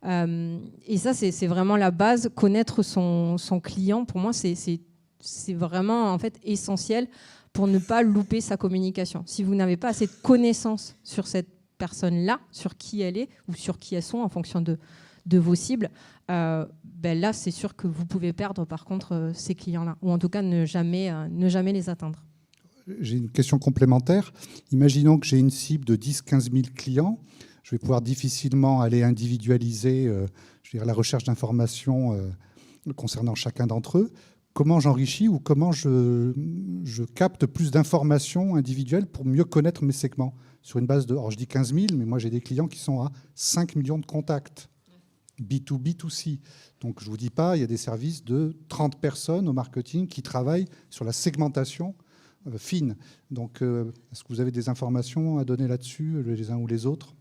Et ça, c'est vraiment la base. Connaître son client, pour moi, c'est vraiment en fait essentiel pour ne pas louper sa communication. Si vous n'avez pas assez de connaissances sur cette personne-là, sur qui elle est ou sur qui elles sont en fonction de vos cibles, là, c'est sûr que vous pouvez perdre, par contre, ces clients-là, ou en tout cas ne jamais les atteindre. J'ai une question complémentaire. Imaginons que j'ai une cible de 10-15 000 clients. Je vais pouvoir difficilement aller individualiser la recherche d'informations concernant chacun d'entre eux. Comment j'enrichis ou comment je capte plus d'informations individuelles pour mieux connaître mes segments sur une base de... Alors je dis 15 000, mais moi j'ai des clients qui sont à 5 millions de contacts. B2B, B2C. Donc je ne vous dis pas, il y a des services de 30 personnes au marketing qui travaillent sur la segmentation fine. Donc est-ce que vous avez des informations à donner là-dessus, les uns ou les autres ?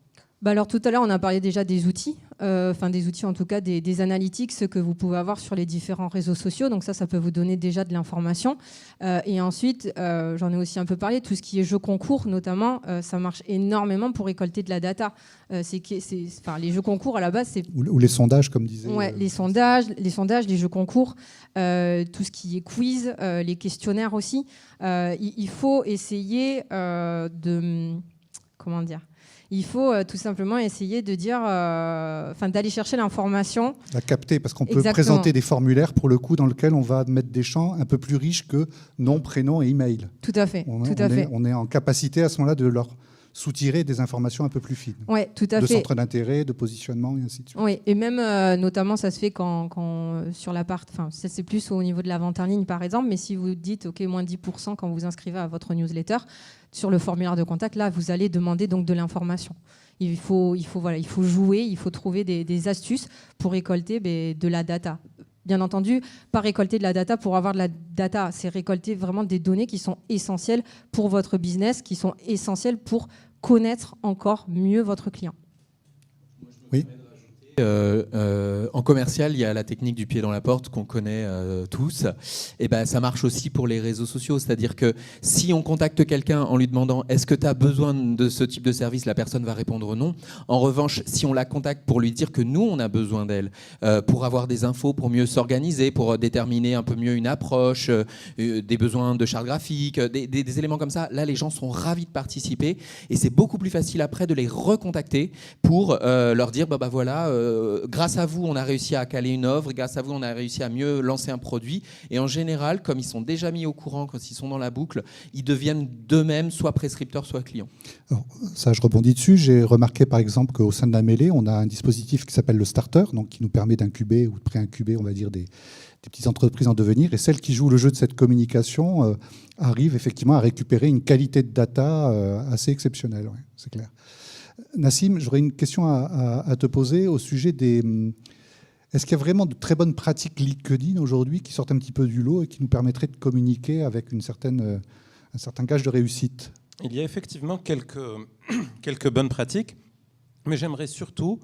Alors tout à l'heure, on a parlé déjà des outils, des outils en tout cas, des analytics, ce que vous pouvez avoir sur les différents réseaux sociaux. Donc ça peut vous donner déjà de l'information. Et ensuite, j'en ai aussi un peu parlé, tout ce qui est jeux concours notamment, ça marche énormément pour récolter de la data. Les jeux concours à la base, c'est... Ou les sondages, comme disait... Ouais, les sondages, les jeux concours, tout ce qui est quiz, les questionnaires aussi. Il faut essayer comment dire ? Il faut tout simplement essayer de dire, d'aller chercher l'information. La capter, parce qu'on peut Exactement. présenter des formulaires, pour le coup, dans lesquels on va mettre des champs un peu plus riches que nom, prénom et email. Tout à fait. On est en capacité à ce moment-là de leur soutirer des informations un peu plus fines. Oui, tout à fait. De centre d'intérêt, de positionnement, et ainsi de suite. Oui, et même notamment, ça se fait quand sur la part, ça c'est plus au niveau de la vente en ligne par exemple, mais si vous dites OK, moins 10% quand vous inscrivez à votre newsletter, sur le formulaire de contact, là, vous allez demander donc de l'information. Il faut jouer, il faut trouver des astuces pour récolter de la data. Bien entendu, pas récolter de la data pour avoir de la data, c'est récolter vraiment des données qui sont essentielles pour votre business, qui sont essentielles pour connaître encore mieux votre client. Oui. En commercial, il y a la technique du pied dans la porte qu'on connaît tous. Et ça marche aussi pour les réseaux sociaux. C'est-à-dire que si on contacte quelqu'un en lui demandant est-ce que tu as besoin de ce type de service, la personne va répondre non. En revanche, si on la contacte pour lui dire que nous, on a besoin d'elle, pour avoir des infos, pour mieux s'organiser, pour déterminer un peu mieux une approche, des besoins de charte graphique, des éléments comme ça, là, les gens sont ravis de participer. Et c'est beaucoup plus facile après de les recontacter pour leur dire voilà, grâce à vous, on a réussi à caler une offre, grâce à vous, on a réussi à mieux lancer un produit. Et en général, comme ils sont déjà mis au courant, quand ils sont dans la boucle, ils deviennent d'eux-mêmes soit prescripteurs, soit clients. Alors, ça, je rebondis dessus. J'ai remarqué, par exemple, qu'au sein de la mêlée, on a un dispositif qui s'appelle le Starter, donc qui nous permet d'incuber ou de pré-incuber, on va dire, des petites entreprises en devenir. Et celles qui jouent le jeu de cette communication arrivent effectivement à récupérer une qualité de data assez exceptionnelle. Ouais, c'est clair. Nassim, j'aurais une question à te poser au sujet des... Est-ce qu'il y a vraiment de très bonnes pratiques LinkedIn aujourd'hui qui sortent un petit peu du lot et qui nous permettraient de communiquer avec un certain gage de réussite ? Il y a effectivement quelques bonnes pratiques, mais j'aimerais surtout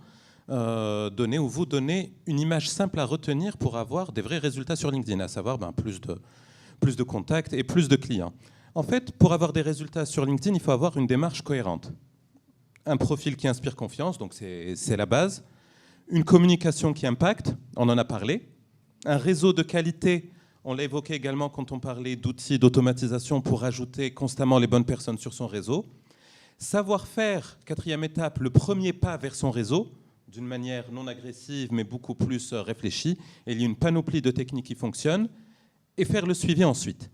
donner ou vous donner une image simple à retenir pour avoir des vrais résultats sur LinkedIn, à savoir plus de contacts et plus de clients. En fait, pour avoir des résultats sur LinkedIn, il faut avoir une démarche cohérente. Un profil qui inspire confiance, donc c'est la base. Une communication qui impacte, on en a parlé. Un réseau de qualité, on l'a évoqué également quand on parlait d'outils d'automatisation pour ajouter constamment les bonnes personnes sur son réseau. Savoir faire, quatrième étape, le premier pas vers son réseau, d'une manière non agressive mais beaucoup plus réfléchie. Et il y a une panoplie de techniques qui fonctionnent. Et faire le suivi ensuite.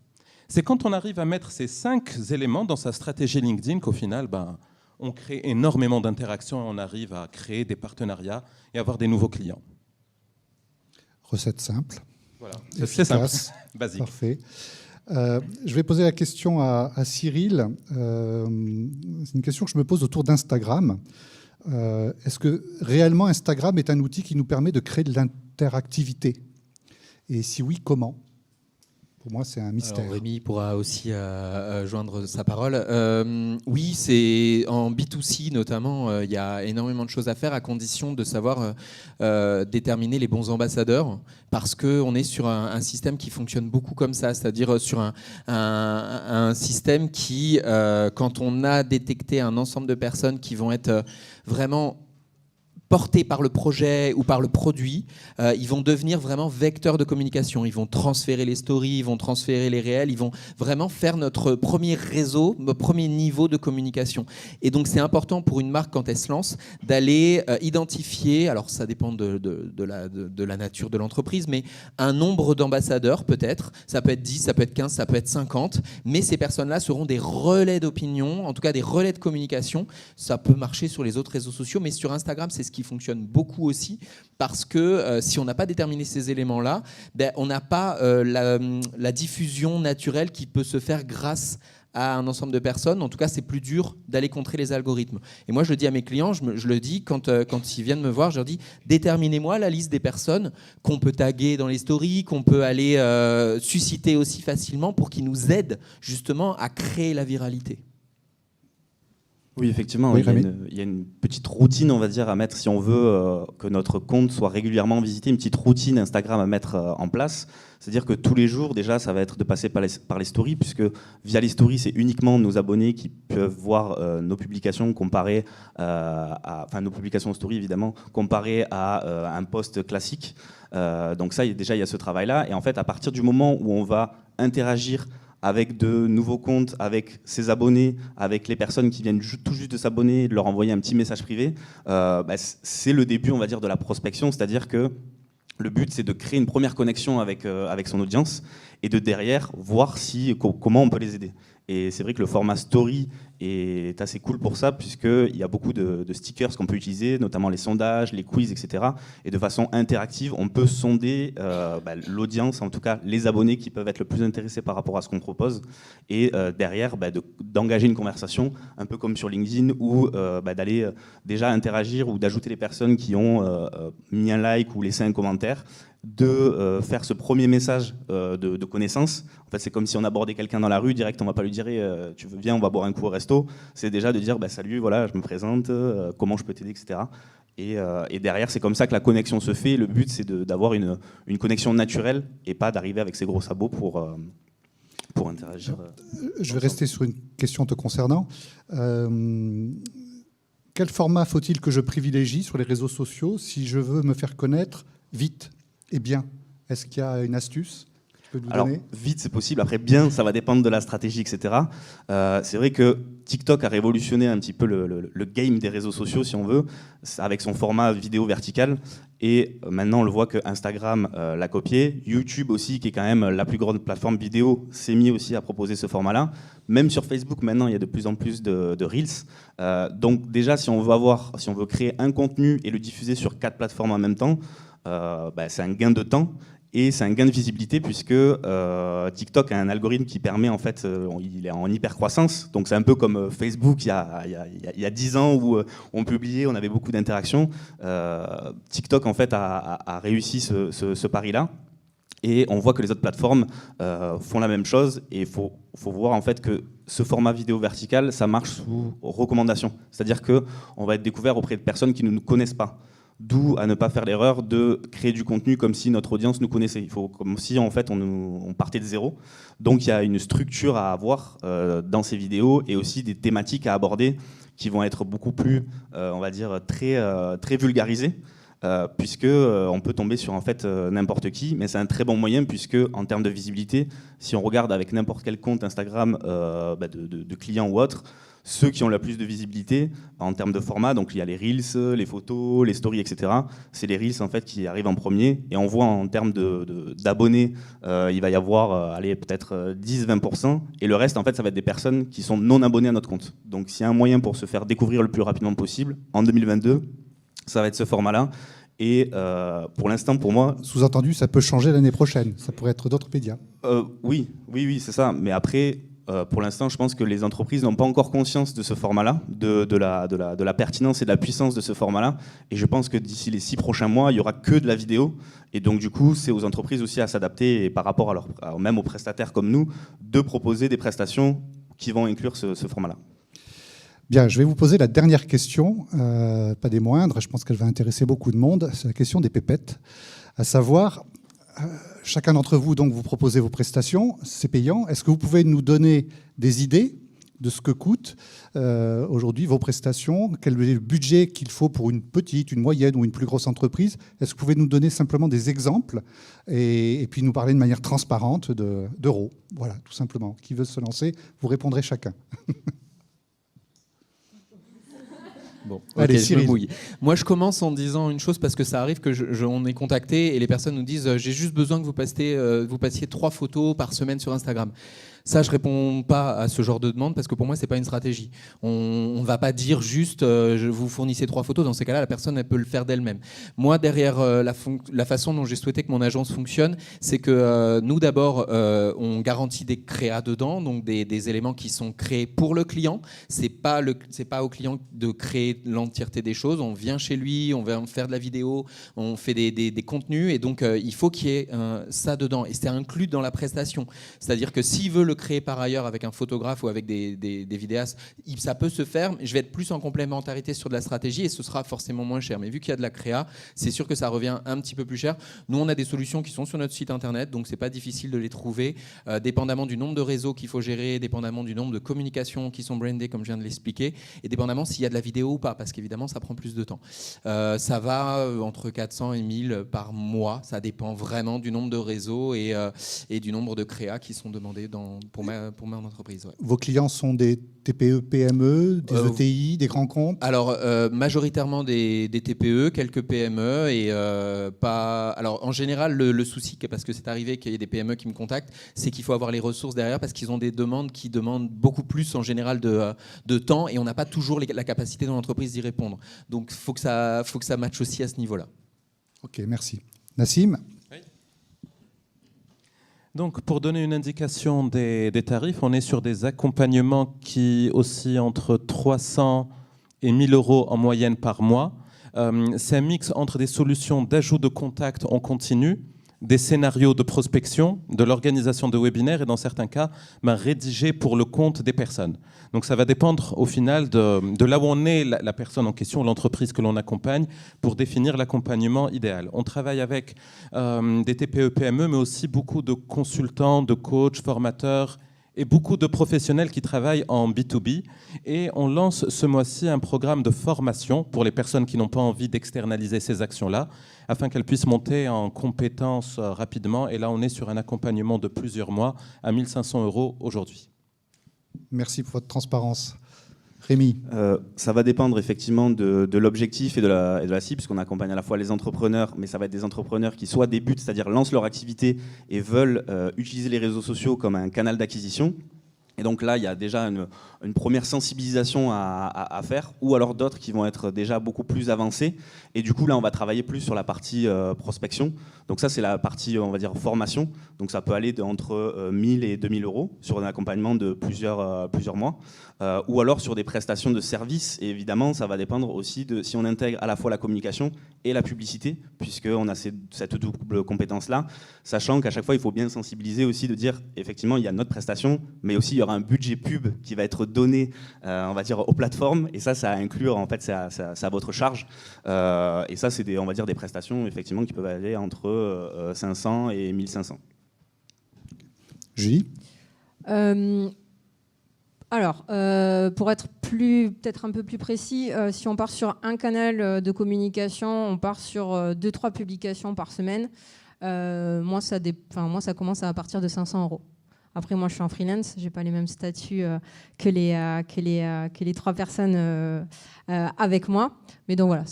C'est quand on arrive à mettre ces 5 éléments dans sa stratégie LinkedIn qu'au final, on crée énormément d'interactions et on arrive à créer des partenariats et avoir des nouveaux clients. Recette simple. Voilà, c'est simple, basique. Parfait. Je vais poser la question à Cyril. C'est une question que je me pose autour d'Instagram. Est-ce que réellement Instagram est un outil qui nous permet de créer de l'interactivité? Et si oui, comment? Pour moi, c'est un mystère. Alors, Rémi pourra aussi joindre sa parole. Oui, c'est en B2C notamment, il y a énormément de choses à faire à condition de savoir déterminer les bons ambassadeurs, parce qu'on est sur un système qui fonctionne beaucoup comme ça, c'est-à-dire sur un système qui, quand on a détecté un ensemble de personnes qui vont être vraiment portés par le projet ou par le produit, ils vont devenir vraiment vecteurs de communication. Ils vont transférer les stories, ils vont transférer les réels, ils vont vraiment faire notre premier réseau, notre premier niveau de communication. Et donc c'est important pour une marque quand elle se lance d'aller identifier, alors ça dépend de la nature de l'entreprise, mais un nombre d'ambassadeurs peut-être, ça peut être 10, ça peut être 15, ça peut être 50, mais ces personnes-là seront des relais d'opinion, en tout cas des relais de communication. Ça peut marcher sur les autres réseaux sociaux, mais sur Instagram, c'est ce qui fonctionne beaucoup aussi, parce que si on n'a pas déterminé ces éléments-là, on n'a pas la diffusion naturelle qui peut se faire grâce à un ensemble de personnes. En tout cas, c'est plus dur d'aller contrer les algorithmes. Et moi, je le dis à mes clients, je le dis quand ils viennent me voir, je leur dis, déterminez-moi la liste des personnes qu'on peut taguer dans les stories, qu'on peut aller susciter aussi facilement pour qu'ils nous aident justement à créer la viralité. Oui, effectivement, oui, il y a une petite routine, on va dire, à mettre si on veut que notre compte soit régulièrement visité, une petite routine Instagram à mettre en place. C'est-à-dire que tous les jours, déjà, ça va être de passer par les stories, puisque via les stories, c'est uniquement nos abonnés qui peuvent voir nos publications comparées enfin nos publications stories, évidemment, comparées à un post classique. Donc ça, déjà, il y a ce travail-là. Et en fait, à partir du moment où on va interagir avec de nouveaux comptes, avec ses abonnés, avec les personnes qui viennent tout juste de s'abonner, de leur envoyer un petit message privé, c'est le début, on va dire, de la prospection, c'est-à-dire que le but, c'est de créer une première connexion avec son audience et de derrière voir comment on peut les aider. Et c'est vrai que le format story est assez cool pour ça, puisqu'il y a beaucoup de stickers qu'on peut utiliser, notamment les sondages, les quiz, etc. Et de façon interactive, on peut sonder l'audience, en tout cas les abonnés qui peuvent être le plus intéressés par rapport à ce qu'on propose. Et derrière, d'engager une conversation, un peu comme sur LinkedIn, ou d'aller déjà interagir ou d'ajouter les personnes qui ont mis un like ou laissé un commentaire, de faire ce premier message de connaissance. En fait, c'est comme si on abordait quelqu'un dans la rue, direct, on va pas lui dire tu veux bien, on va boire un coup au resto. C'est déjà de dire salut, voilà, je me présente, comment je peux t'aider, etc. Et derrière, c'est comme ça que la connexion se fait. Le but, c'est d'avoir une connexion naturelle et pas d'arriver avec ses gros sabots pour interagir. Je vais rester sur une question te concernant. Quel format faut-il que je privilégie sur les réseaux sociaux si je veux me faire connaître vite et bien? Est-ce qu'il y a une astuce que tu peux nous donner? Vite, c'est possible. Après, bien, ça va dépendre de la stratégie, etc. C'est vrai que TikTok a révolutionné un petit peu le game des réseaux sociaux, si on veut, avec son format vidéo vertical. Et maintenant, on le voit que Instagram l'a copié. YouTube aussi, qui est quand même la plus grande plateforme vidéo, s'est mis aussi à proposer ce format-là. Même sur Facebook, maintenant, il y a de plus en plus de Reels. Donc déjà, si on veut créer un contenu et le diffuser sur 4 plateformes en même temps, c'est un gain de temps et c'est un gain de visibilité, puisque TikTok a un algorithme qui permet, en fait, il est en hyper croissance, donc c'est un peu comme Facebook il y a 10 ans où on publiait, on avait beaucoup d'interactions. TikTok, en fait, a réussi ce pari-là, et on voit que les autres plateformes font la même chose, et il faut voir, en fait, que ce format vidéo vertical, ça marche sous recommandation, c'est-à-dire qu'on va être découvert auprès de personnes qui ne nous connaissent pas. D'où à ne pas faire l'erreur de créer du contenu comme si notre audience nous connaissait. Il faut comme si en fait on partait de zéro. Donc il y a une structure à avoir dans ces vidéos et aussi des thématiques à aborder qui vont être beaucoup plus, on va dire, très vulgarisées. Puisque on peut tomber sur en fait n'importe qui, mais c'est un très bon moyen puisque en termes de visibilité, si on regarde avec n'importe quel compte Instagram de clients ou autres, ceux qui ont la plus de visibilité en termes de format, donc il y a les Reels, les photos, les stories, etc. C'est les Reels en fait qui arrivent en premier et on voit en termes d'abonnés, il va y avoir peut-être 10-20% et le reste en fait ça va être des personnes qui sont non abonnées à notre compte. Donc s'il y a un moyen pour se faire découvrir le plus rapidement possible, en 2022, ça va être ce format-là. Et pour l'instant, pour moi... Sous-entendu, ça peut changer l'année prochaine. Ça pourrait être d'autres médias. Oui, c'est ça. Mais après, pour l'instant, je pense que les entreprises n'ont pas encore conscience de ce format-là, de la pertinence et de la puissance de ce format-là. Et je pense que d'ici les 6 prochains mois, il n'y aura que de la vidéo. Et donc, du coup, c'est aux entreprises aussi à s'adapter, et par rapport même aux prestataires comme nous, de proposer des prestations qui vont inclure ce format-là. Bien, je vais vous poser la dernière question, pas des moindres, je pense qu'elle va intéresser beaucoup de monde, c'est la question des pépettes, à savoir, chacun d'entre vous, donc, vous proposez vos prestations, c'est payant, est-ce que vous pouvez nous donner des idées de ce que coûtent aujourd'hui vos prestations, quel est le budget qu'il faut pour une petite, une moyenne ou une plus grosse entreprise? Est-ce que vous pouvez nous donner simplement des exemples et puis nous parler de manière transparente d'euros? Voilà, tout simplement. Qui veut se lancer? Vous répondrez chacun. Bon, allez, okay, je me Cyril. mouille. Moi, je commence en disant une chose parce que ça arrive que on est contacté et les personnes nous disent j'ai juste besoin que vous passiez 3 photos par semaine sur Instagram. Ça, je réponds pas à ce genre de demande parce que pour moi, c'est pas une stratégie. On ne va pas dire juste vous fournissez 3 photos. Dans ces cas-là, la personne elle peut le faire d'elle-même. Moi, derrière la façon dont j'ai souhaité que mon agence fonctionne, c'est que nous d'abord, on garantit des créas dedans, donc des éléments qui sont créés pour le client. C'est pas au client de créer l'entièreté des choses. On vient chez lui, on va faire de la vidéo, on fait des contenus et donc il faut qu'il y ait ça dedans. Et c'est inclus dans la prestation. C'est-à-dire que s'il veut le créer par ailleurs avec un photographe ou avec des vidéastes, ça peut se faire. Je vais être plus en complémentarité sur de la stratégie et ce sera forcément moins cher. Mais vu qu'il y a de la créa, c'est sûr que ça revient un petit peu plus cher. Nous, on a des solutions qui sont sur notre site internet, donc c'est pas difficile de les trouver, dépendamment du nombre de réseaux qu'il faut gérer, dépendamment du nombre de communications qui sont brandées, comme je viens de l'expliquer, et dépendamment s'il y a de la vidéo ou pas, parce qu'évidemment, ça prend plus de temps. Ça va entre 400 et 1000 par mois. Ça dépend vraiment du nombre de réseaux et du nombre de créas qui sont demandés pour ma entreprise. Ouais. Vos clients sont des TPE, PME, des ETI, des grands comptes? Alors, majoritairement des TPE, quelques PME et pas... Alors, en général, le souci, parce que c'est arrivé qu'il y ait des PME qui me contactent, c'est qu'il faut avoir les ressources derrière parce qu'ils ont des demandes qui demandent beaucoup plus en général de temps et on n'a pas toujours la capacité dans l'entreprise d'y répondre. Donc, faut que ça matche aussi à ce niveau-là. Ok, merci. Nassim? Donc, pour donner une indication des tarifs, on est sur des accompagnements qui oscillent entre 300 et 1000 euros en moyenne par mois. C'est un mix entre des solutions d'ajout de contact en continu, des scénarios de prospection, de l'organisation de webinaires et dans certains cas, rédigés pour le compte des personnes. Donc ça va dépendre au final de là où on est la personne en question, l'entreprise que l'on accompagne, pour définir l'accompagnement idéal. On travaille avec des TPE, PME, mais aussi beaucoup de consultants, de coachs, formateurs et beaucoup de professionnels qui travaillent en B2B. Et on lance ce mois-ci un programme de formation pour les personnes qui n'ont pas envie d'externaliser ces actions-là, afin qu'elles puissent monter en compétences rapidement. Et là, on est sur un accompagnement de plusieurs mois à 1 500 € aujourd'hui. Merci pour votre transparence. Rémi? Ça va dépendre effectivement de l'objectif et de la cible, puisqu'on accompagne à la fois les entrepreneurs, mais ça va être des entrepreneurs qui soit débutent, c'est-à-dire lancent leur activité et veulent utiliser les réseaux sociaux comme un canal d'acquisition. Et donc là, il y a déjà une première sensibilisation à faire, ou alors d'autres qui vont être déjà beaucoup plus avancées. Et du coup, là, on va travailler plus sur la partie prospection. Donc ça, c'est la partie, on va dire, formation. Donc ça peut aller entre 1000 et 2000 € sur un accompagnement de plusieurs mois. Ou alors sur des prestations de services. Et évidemment, ça va dépendre aussi de si on intègre à la fois la communication et la publicité, puisqu'on a cette double compétence-là, sachant qu'à chaque fois, il faut bien sensibiliser aussi de dire, effectivement, il y a notre prestation, mais aussi il y aura aura un budget pub qui va être donné, on va dire, aux plateformes. Et ça à inclure, en fait, c'est à votre charge. Et ça, c'est on va dire, des prestations, effectivement, qui peuvent aller entre 500 et 1500. Julie ? Alors, pour être peut-être un peu plus précis, si on part sur un canal de communication, on part sur 2-3 publications par semaine. Moi, ça commence à partir de 500 €. Après, moi, je suis en freelance, j'ai pas les mêmes statuts que les 3 personnes avec moi. Mais donc voilà,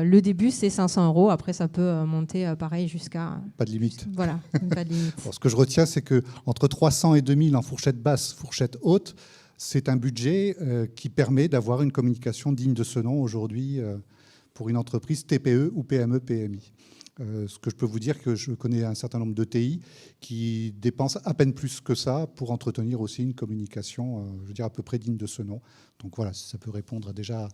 le début, c'est 500 €. Après, ça peut monter pareil jusqu'à... Pas de limite. Voilà, pas de limite. Alors, ce que je retiens, c'est qu'entre 300 et 2000 en fourchette basse, fourchette haute, c'est un budget qui permet d'avoir une communication digne de ce nom aujourd'hui pour une entreprise TPE ou PME, PMI. Ce que je peux vous dire, que je connais un certain nombre de TI qui dépensent à peine plus que ça pour entretenir aussi une communication, je veux dire, à peu près digne de ce nom. Donc voilà, ça peut répondre déjà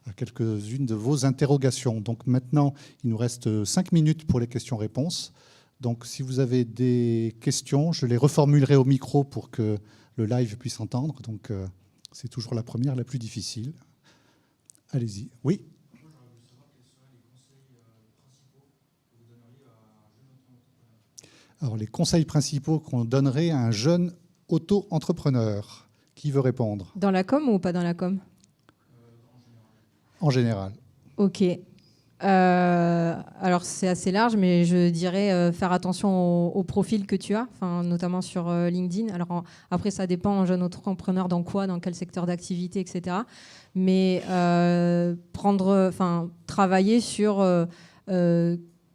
à quelques-unes de vos interrogations. Donc maintenant, il nous reste 5 minutes pour les questions-réponses. Donc si vous avez des questions, je les reformulerai au micro pour que le live puisse entendre. Donc c'est toujours la première, la plus difficile. Allez-y. Oui ? Alors, les conseils principaux qu'on donnerait à un jeune auto-entrepreneur. Qui veut répondre ? Dans la com ou pas dans la com ? En général. Ok. Alors, c'est assez large, mais je dirais faire attention au profil que tu as, notamment sur LinkedIn. Alors, après, ça dépend, un jeune auto-entrepreneur, dans quoi, dans quel secteur d'activité, etc. Mais travailler sur...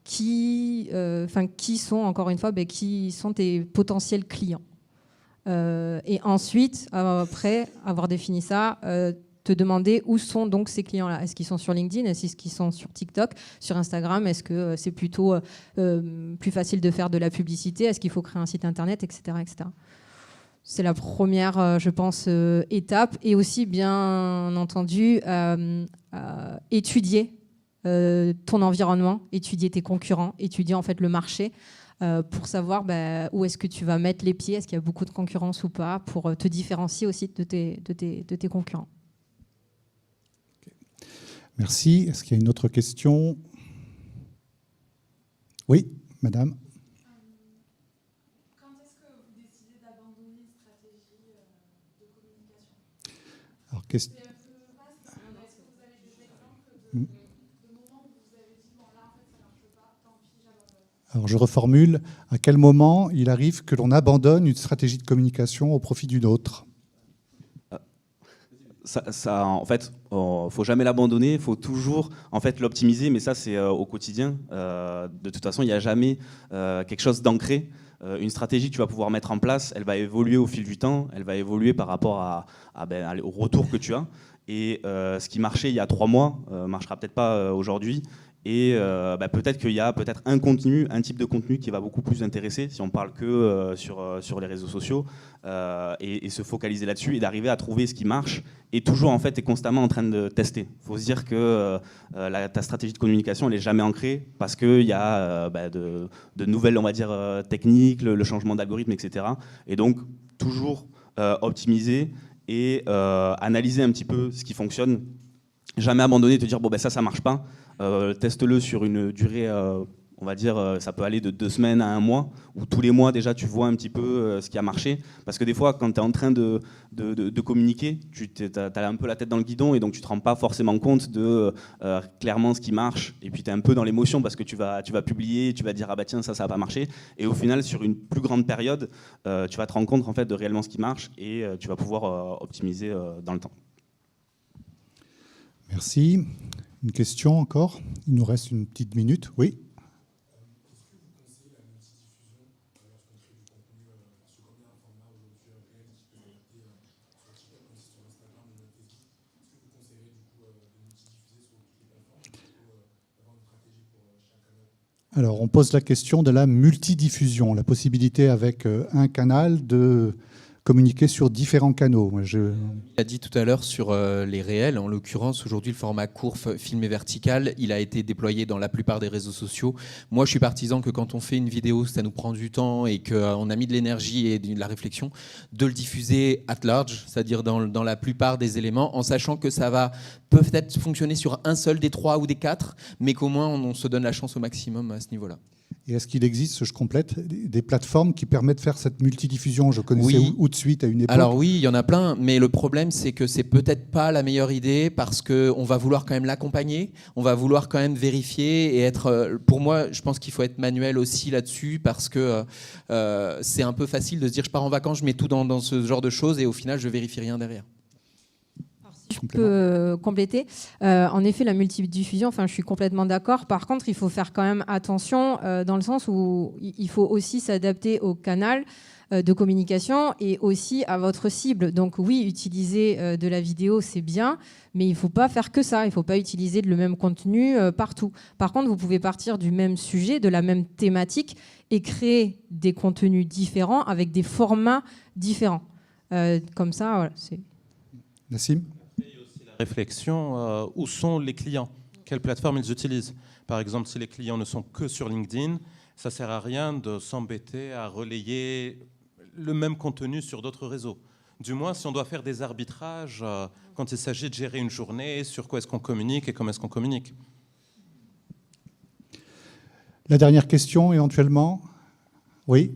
qui sont, encore une fois, qui sont tes potentiels clients. Et ensuite, après avoir défini ça, te demander où sont donc ces clients-là. Est-ce qu'ils sont sur LinkedIn ? Est-ce qu'ils sont sur TikTok ? Sur Instagram ? Est-ce que c'est plutôt plus facile de faire de la publicité ? Est-ce qu'il faut créer un site internet, etc., etc. C'est la première, je pense, étape. Et aussi, bien entendu, étudier ton environnement, étudier tes concurrents, étudier en fait le marché pour savoir où est-ce que tu vas mettre les pieds, est-ce qu'il y a beaucoup de concurrence ou pas, pour te différencier aussi de tes concurrents. Okay. Merci. Est-ce qu'il y a une autre question ? Oui, madame. Quand est-ce que vous décidez d'abandonner une stratégie de communication ? Alors, c'est un peu vaste. Est-ce que vous avez des exemples de moments où vous avez dit, bon là en fait ça ne marche pas, tant pis, j'abandonne ? Alors, je reformule. À quel moment il arrive que l'on abandonne une stratégie de communication au profit d'une autre ? Ça, en fait, faut jamais l'abandonner, il faut toujours en fait l'optimiser, mais ça c'est au quotidien. De toute façon, il n'y a jamais quelque chose d'ancré. Une stratégie que tu vas pouvoir mettre en place, elle va évoluer au fil du temps, elle va évoluer par rapport au retour que tu as. Et ce qui marchait il y a 3 mois marchera peut-être pas aujourd'hui. Et peut-être qu'il y a un contenu, un type de contenu qui va beaucoup plus intéresser si on parle que sur les réseaux sociaux et se focaliser là-dessus et d'arriver à trouver ce qui marche. Et toujours, en fait, tu es constamment en train de tester. Il faut se dire que ta stratégie de communication, elle n'est jamais ancrée parce qu'il y a de nouvelles, on va dire, techniques, le changement d'algorithme, etc. Et donc, toujours optimiser et analyser un petit peu ce qui fonctionne. Jamais abandonner, te dire, ça marche pas. Teste-le sur une durée, on va dire, ça peut aller de 2 semaines à 1 mois, où tous les mois déjà tu vois un petit peu ce qui a marché. Parce que des fois, quand tu es en train de communiquer, tu as un peu la tête dans le guidon et donc tu ne te rends pas forcément compte de clairement ce qui marche. Et puis tu es un peu dans l'émotion parce que tu vas publier, tu vas dire tiens, ça va pas marcher. Et au final, sur une plus grande période, tu vas te rendre compte en fait, de réellement ce qui marche et tu vas pouvoir optimiser dans le temps. Merci. Une question encore ? Il nous reste une petite minute. Oui ? Alors, on pose la question de la multidiffusion, la possibilité avec un canal de communiquer sur différents canaux. Moi, Il a dit tout à l'heure sur les réels, en l'occurrence, aujourd'hui, le format court, filmé vertical, il a été déployé dans la plupart des réseaux sociaux. Moi, je suis partisan que quand on fait une vidéo, ça nous prend du temps et qu'on a mis de l'énergie et de la réflexion, de le diffuser at large, c'est-à-dire dans la plupart des éléments, en sachant que ça va peut-être fonctionner sur un seul des 3 ou des 4, mais qu'au moins on se donne la chance au maximum à ce niveau-là. Et est-ce qu'il existe, je complète, des plateformes qui permettent de faire cette multidiffusion? Je connaissais Oui. Outsuite à une époque. Alors oui, il y en a plein, mais le problème c'est que c'est peut-être pas la meilleure idée parce qu'on va vouloir quand même l'accompagner, on va vouloir quand même vérifier et être... Pour moi, je pense qu'il faut être manuel aussi là-dessus parce que c'est un peu facile de se dire je pars en vacances, je mets tout dans ce genre de choses et au final je vérifie rien derrière. Je peux compléter. En effet, la multidiffusion, enfin, je suis complètement d'accord. Par contre, il faut faire quand même attention dans le sens où il faut aussi s'adapter au canal de communication et aussi à votre cible. Donc oui, utiliser de la vidéo, c'est bien, mais il ne faut pas faire que ça. Il ne faut pas utiliser le même contenu partout. Par contre, vous pouvez partir du même sujet, de la même thématique et créer des contenus différents avec des formats différents. Comme ça, voilà, c'est... Nassim? Réflexion, où sont les clients? Quelle plateforme ils utilisent? Par exemple, si les clients ne sont que sur LinkedIn, ça ne sert à rien de s'embêter à relayer le même contenu sur d'autres réseaux. Du moins, si on doit faire des arbitrages quand il s'agit de gérer une journée, sur quoi est-ce qu'on communique et comment est-ce qu'on communique. La dernière question, éventuellement. Oui.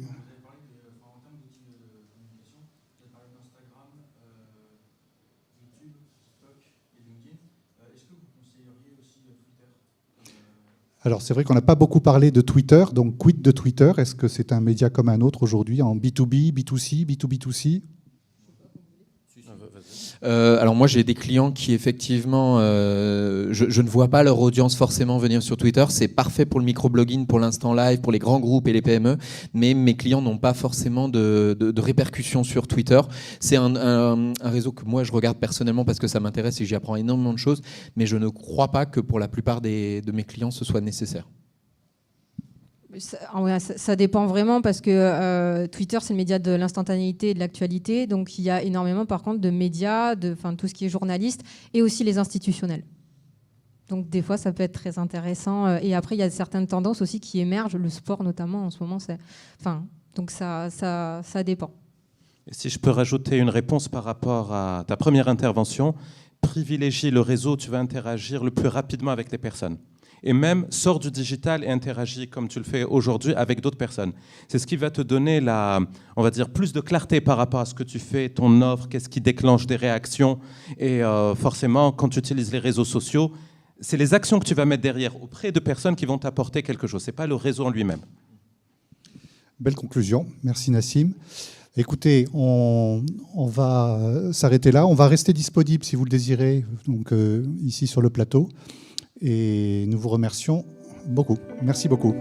Alors c'est vrai qu'on n'a pas beaucoup parlé de Twitter, donc quid de Twitter? Est-ce que c'est un média comme un autre aujourd'hui en B2B, B2C, B2B2C? Alors moi j'ai des clients qui effectivement, je ne vois pas leur audience forcément venir sur Twitter. C'est parfait pour le microblogging, pour l'instant live, pour les grands groupes et les PME, mais mes clients n'ont pas forcément de répercussions sur Twitter. C'est un réseau que moi je regarde personnellement parce que ça m'intéresse et j'y apprends énormément de choses, mais je ne crois pas que pour la plupart de mes clients ce soit nécessaire. Ça dépend vraiment parce que Twitter, c'est le média de l'instantanéité et de l'actualité. Donc, il y a énormément, par contre, de médias, tout ce qui est journaliste et aussi les institutionnels. Donc, des fois, ça peut être très intéressant. Et après, il y a certaines tendances aussi qui émergent, le sport notamment en ce moment. Donc, ça dépend. Et si je peux rajouter une réponse par rapport à ta première intervention, privilégie le réseau, tu vas interagir le plus rapidement avec les personnes. Et même sors du digital et interagis comme tu le fais aujourd'hui avec d'autres personnes. C'est ce qui va te donner on va dire, plus de clarté par rapport à ce que tu fais, ton offre, qu'est-ce qui déclenche des réactions. Et forcément, quand tu utilises les réseaux sociaux, c'est les actions que tu vas mettre derrière auprès de personnes qui vont t'apporter quelque chose. Ce n'est pas le réseau en lui-même. Belle conclusion. Merci Nassim. Écoutez, on va s'arrêter là. On va rester disponible si vous le désirez, donc ici sur le plateau. Et nous vous remercions beaucoup. Merci beaucoup.